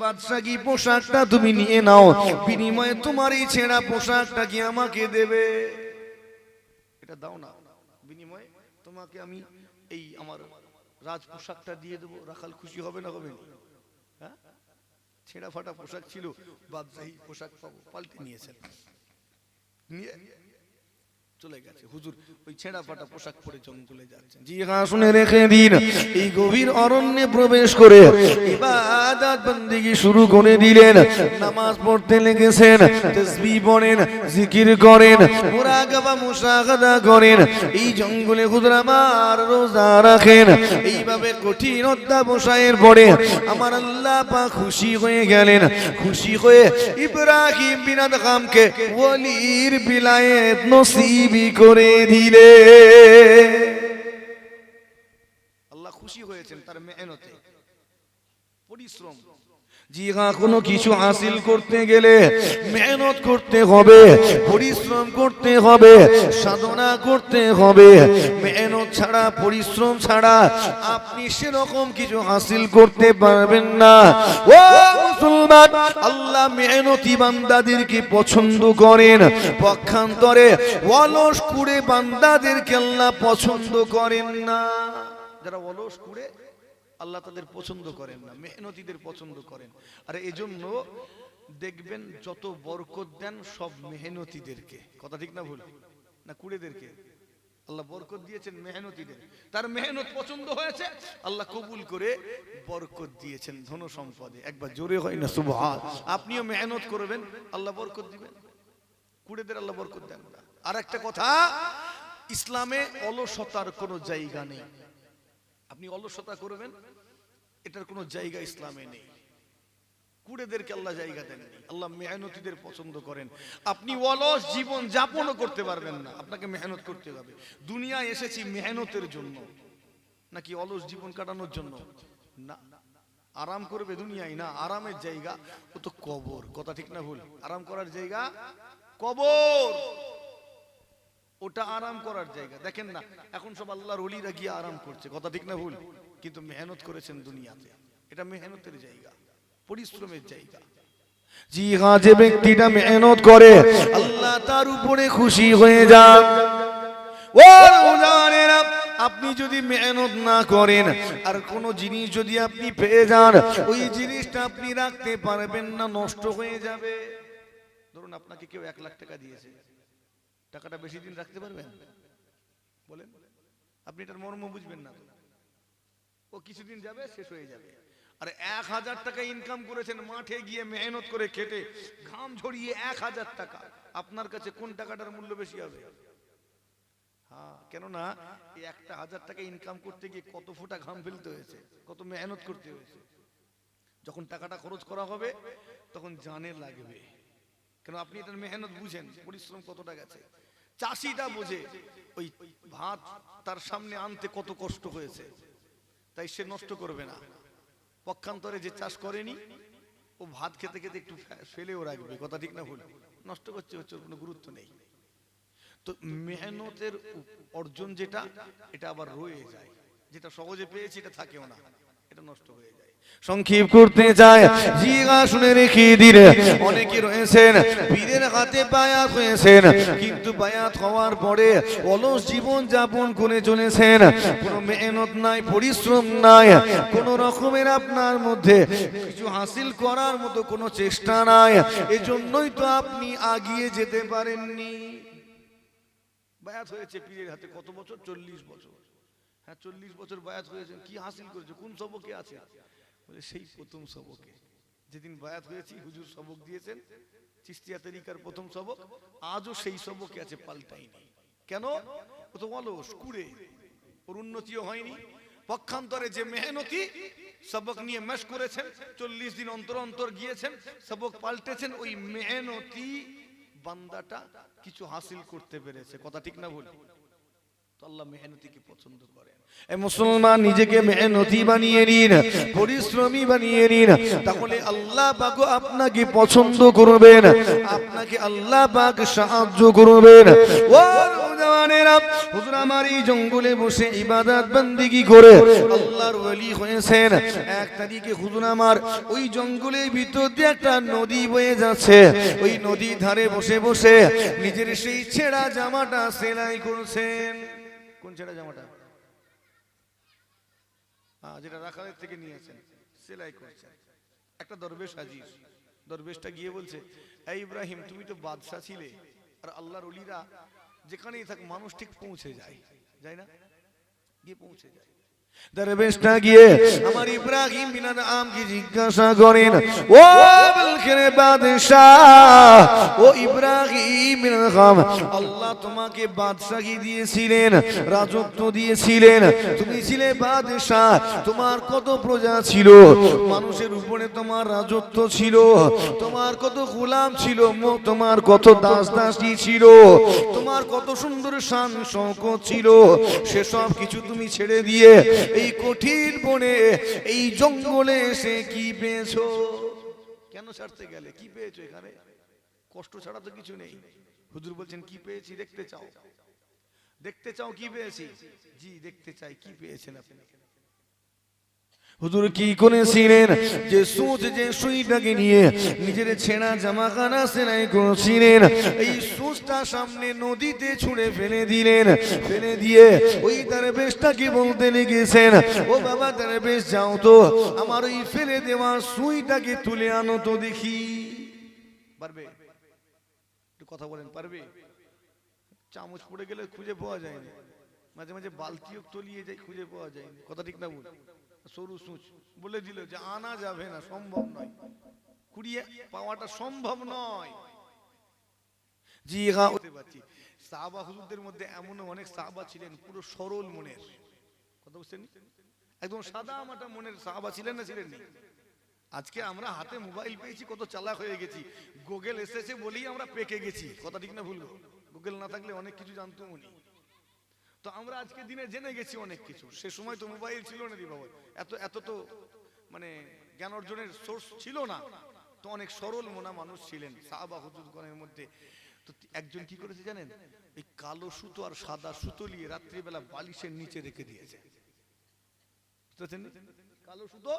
বাদশাহী পোশাকটা তুমি নিয়ে নাও, বিনিময়ে তোমার এই ছেঁড়া পোশাকটা কি আমাকে দেবে? এটা দাও না, বিনিময়ে তোমাকে আমি এই আমার রাজ পোশাকটা দিয়ে দেবো। রাখাল খুশি হবে না হবে? হ্যাঁ, ছেঁড়া ফাটা পোশাক ছিল, বাদশাহী পোশাক পাবো, পাল্টে নিয়েছেন, নিয়ে চলে গেছে। হুজুর ওই ছেঁড়া ফাটা পোশাক পরে জঙ্গলে যাচ্ছেন। জি হ্যাঁ, শুনে রেখে দিন, এই গভীর অরণ্যে প্রবেশ করে ইবাদত বন্দেগী শুরু করে দিলেন। নামাজ পড়তে লেগেছেন, তাসবিহ পড়েন, জিকির করেন, মুরাকাবা মুশাহাদা করেন। এই জঙ্গলে হুজুর আমার রোজা রাখেন। এইভাবে কঠিন অধ্যবসায়ের পরে আমার আল্লাহ পাক খুশি হয়ে গেলেন। খুশি হয়ে ইব্রাহিম বিন আদহামকে ওলির বিলায়েত নসিব করে দিলে। আল্লাহ খুশি হয়েছেন তার মেহনতে, পরিশ্রম। জি হ্যাঁ, কোনো কিছু হাসিল করতে গেলে মেহনত করতে হবে, পরিশ্রম করতে হবে, সাধনা করতে হবে। মেহনত ছাড়া, পরিশ্রম ছাড়া আপনি সেরকম কিছু হাসিল করতে পারবেন না। ও মুসলমান, আল্লাহ মেহনতি বান্দাদেরকে পছন্দ করেন, পক্ষান্তরে অলস কুড়ে বান্দাদেরকে আল্লাহ পছন্দ করেন না। যারা অলস কুড়ে, আল্লাহ তাদের পছন্দ করেন না, মেহনতিদের পছন্দ করেন। আর এজন্য দেখবেন যত বরকত দেন সব মেহনতিদেরকে, কথা ঠিক না ভুল না, কুড়েদেরকে আল্লাহ বরকত দিয়েছেন মেহনতিদের, তার মেহনত পছন্দ হয়েছে, আল্লাহ কবুল করে বরকত দিয়েছেন ধন সম্পদে। একবার জোরে হয় না সুবহান। আপনিও মেহনত করবেন, আল্লাহ বরকত দিবেন, কুড়েদের আল্লাহ বরকত দেন না। আর একটা কথা, ইসলামে অলসতার কোনো জায়গা নেই। আপনি অলসতা করবেন, এটার কোনো জায়গা ইসলামে নেই। কুড়েদেরকে আল্লাহ জায়গা দেননি, আল্লাহ মেহনতিদের পছন্দ করেন। আপনি অলস জীবন যাপনও করতে পারবেন না, আপনাকে মেহনত করতে হবে। দুনিয়ায় এসেছি মেহনতের জন্য, নাকি অলস জীবন কাটানোর জন্য? না, আরাম করবে দুনিয়ায় না, আরামের জায়গা ও তো কবর, কথা ঠিক না ভুল? আরাম করার জায়গা কবর, ওটা আরাম করার জায়গা। দেখেন না এখন সব আল্লাহর ওলিরা গিয়ে আরাম করছে, কথা ঠিক না ভুল? কিন্তু মেহনত করেছেন দুনিয়াতে, এটা মেহনতের জায়গা, পরিশ্রমের জায়গা। জি হ্যাঁ, যে ব্যক্তিটা মেহনত করে আল্লাহ তার উপরে খুশি হয়ে যান। ও জানেনা, আপনি যদি মেহনত না করেন আর কোন জিনিস যদি আপনি পেয়ে যান, ওই জিনিসটা আপনি রাখতে পারবেন না, নষ্ট হয়ে যাবে। ধরুন আপনাকে কেউ 1 লাখ টাকা দিয়েছে, টাকাটা বেশি দিন রাখতে পারবেন? বলেন, আপনি এটার মর্ম বুঝবেন না, ও কিছুদিন যাবে, শেষ হয়ে যাবে। আর 1000 টাকা ইনকাম করেছেন মাঠে গিয়ে মেহনত করে খেটে ঘাম ঝরিয়ে 1000 টাকা, আপনার কাছে কোন টাকাটার মূল্য বেশি হবে? হ্যাঁ, কেননা এই 1000 টাকা ইনকাম করতে গিয়ে কত ফোঁটা ঘাম ফেলতে হয়েছে, কত মেহনত করতে হয়েছে। যখন টাকাটা খরচ করা হবে তখন জানে লাগবে, কেন আপনি এটার মেহনত বুঝেন, পরিশ্রম কতটা গেছে। চাষিটা বোঝে ওই ভাত তার সামনে আনতে কত কষ্ট হয়েছে, তাই সে নষ্ট করবে না। পক্ষান্তরে যে চাষ করেনি, ও ভাত খেতে খেতে একটু ফেলেও রাখবে, কথা ঠিক না ভুল? নষ্ট করছে, হচ্ছে কোনো গুরুত্ব নেই। তো মেহনতের অর্জন যেটা, এটা আবার রয়ে যায়, যেটা সহজে পেয়েছি এটা থাকেও না, এটা নষ্ট হয়ে যায়। সংক্ষেপ করতে চায়, জিগা শুনে রেখে দিলে অনেকে রয়েছেন পীরের হাতে বায়াত হয়েছেন, কিন্তু বায়াত হওয়ার পরে অলস জীবন যাপন করে চলেছেন, কোনো মেহনত নাই, পরিশ্রম নাই, কোনো রকমের আপনার মধ্যে কিছু হাসিল করার মতো কোনো চেষ্টা নাই। এজন্যই তো আপনি আগিয়ে যেতে পারেননি। বায়াত হয়েছে পীরের হাতে কত বছর? 40 বছর। হ্যাঁ, 40 বছর বায়াত হয়েছেন, কি হাসিল করেছে, কোন সবকে আছে? বলে সেই প্রথম সবকে, যেদিন বায়াত হয়েছি হুজুর সবক দিয়েছেন, চিশতিয়া তরিকার প্রথম সবক, আজও সেই সবকে আছে, পাল্টাইনি। কেন? ও তো অলস, কুড়ে, ওর উন্নতিও হয়নি। পক্ষান্তরে যে মেহনতি সবক নিয়ে মেশ করেছেন, 40 দিন অন্তর অন্তর গিয়েছেন, সবক পাল্টেছেন, ওই মেহনতি বান্দাটা কিছু হাসিল করতে পেরেছে, কথা ঠিক না ভুল? তো আল্লাহ মেহনতিকে পছন্দ করেন। এই মুসলমান নিজেকে মেহনতি বানিয়ে নিন, পরিশ্রমী বানিয়ে নিন, তাহলে আল্লাহ পাক আপনাকে পছন্দ করবেন, আপনাকে আল্লাহ পাক সাহায্য করবেন। ও জানেরা, হুজুর আমার এই জঙ্গলে বসে ইবাদত বন্দেগী করে আল্লাহর ওলি হয়েছেন। 1 তারিখে হুজুর আমার ওই জঙ্গলের ভিতর দিয়ে একটা নদী বয়ে যাচ্ছে, ওই নদীর ধারে বসে বসে নিজের সেই ছেঁড়া জামাটা সেলাই করছেন। কোন ছেঁড়া জামাটা? যেটা রাখালের থেকে নিয়েছেন, সেলাই করছেন। একটা দরবেশ হাজির, দরবেশটা গিয়ে বলছে, এই ইব্রাহিম, তুমি তো বাদশা ছিলে, আর আল্লাহর ওলিরা যেখানেই থাক মানুষ ঠিক পৌঁছে যায়, যায় না? গিয়ে পৌঁছে যায়। দরবেশটা গিয়ে আমার ইব্রাহিম বিন আদম কি জিজ্ঞাসা করেন, ও বলখের বাদশাহ, ও ইব্রাহিম বিন আদম, আল্লাহ তোমাকে বাদশাহী দিয়েছিলেন, রাজত্ব দিয়েছিলেন, তুমি ছিলে বাদশাহ, তোমার কত প্রজা ছিল, মানুষের উপরে তোমার রাজত্ব ছিল, তোমার কত গোলাম ছিল, তোমার কত দাস দাসী ছিল, তোমার কত সুন্দর শান শৌকত ছিল, সেসব কিছু তুমি ছেড়ে দিয়ে এই কঠিন বনে, এই জঙ্গলে এসে কি পেয়েছো? কেন ছাড়তে গেলে? কি পেয়েছো এখানে? কষ্ট ছাড়া তো কিছু নেই। হুজুর বলছেন, কি পেয়েছি দেখতে চাও? দেখতে চাও কি পেয়েছি? জি দেখতে চাই, কি পেয়েছেন আপনি? হুজুর কি করেছিলেন? যে সুচ, যে সুইটাকে নিয়ে নিজের ছেঁড়া জামাখানা সেলাই করেছিলেন, এই সুচটা সামনে নদীতে ছুঁড়ে ফেলে দিলেন। ফেলে দিয়ে ওই দরবেশটাকে বলতে লেগেছেন, ও বাবা দরবেশ, যাও তো আমার ওই ফেলে দেওয়া সুইটাকে তুলে আনো তো দেখি। পারবে? একটু কথা বলেন, পারবে? চামচ পড়ে গেলে খুঁজে পাওয়া যায় না, মাঝে মাঝে বালতিও তলিয়ে যায়, খুঁজে পাওয়া যায় না, কথা ঠিক না বল? সরু সুচ বলে দিল যে আনা যাবে না, সম্ভব নয়, কুড়িয়ে পাওয়াটা সম্ভব নয়। জি হ্যাঁ, হতে পারছি। সাহাবা হুজুরদের মধ্যে এমনও অনেক সাহাবা ছিলেন পুরো সরল মনের, কথা বুঝছেন, একদম সাদা মাটা মনের সাহাবা ছিলেন না, ছিলেন না? আজকে আমরা হাতে মোবাইল পেয়েছি, কত চালাক হয়ে গেছি, গুগল এসেছে বলেই আমরা পেকে গেছি, কথা ঠিক না ভুল? গুগল না থাকলে অনেক কিছু জানতাম উনি। তো আমরা আজকে দিনে জেনে গেছি অনেক কিছু, সে সময় তো মোবাইল ছিল না রে বাবা, এত এত তো মানে জ্ঞান অর্জনের সোর্স ছিল না। তো অনেক সরল মনা মানুষ ছিলেন সাহাবা হুজুরগণের মধ্যে। তো একজন কি করেছে জানেন, এই কালো সুতো আর সাদা সুতো নিয়ে রাত্রিবেলা বালিশের নিচে রেখে দিয়েছে, বুঝতে পারছেন? কালো সুতো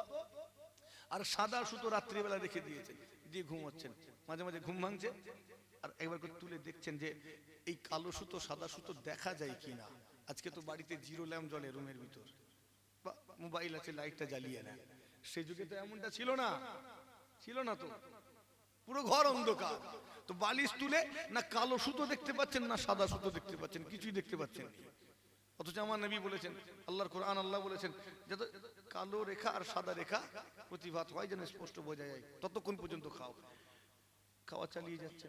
আর সাদা সুতো রাত্রিবেলা রেখে দিয়েছে, দিয়ে ঘুমাচ্ছেন, মাঝে মাঝে ঘুম ভাঙছে, আর একবার করে তুলে দেখছেন যে এই কালো সুতো সাদা সুতো দেখা যায় কিনা। আজকে তো বাড়িতে জিরো ল্যাম্প জ্বলে রুমের ভিতর, বা মোবাইল আছে লাইটটা জ্বালিয়ে নেয়, সেই যুগে তো এমনটা ছিল না, ছিল না তো, পুরো ঘর অন্ধকার। তো বালিশ তুলে না কালো সুতো দেখতে পাচ্ছেন না সাদা সুতো দেখতে পাচ্ছেন, কিছুই দেখতে পাচ্ছেন না। অথচ আমার নবী বলেছেন, আল্লাহর কোরআন আল্লাহ বলেছেন, যত কালো রেখা আর সাদা রেখা প্রতিভাত হয় যেন স্পষ্ট বোঝা যায়, ততক্ষণ পর্যন্ত খাও। খাওয়া চালিয়ে যাচ্ছেন,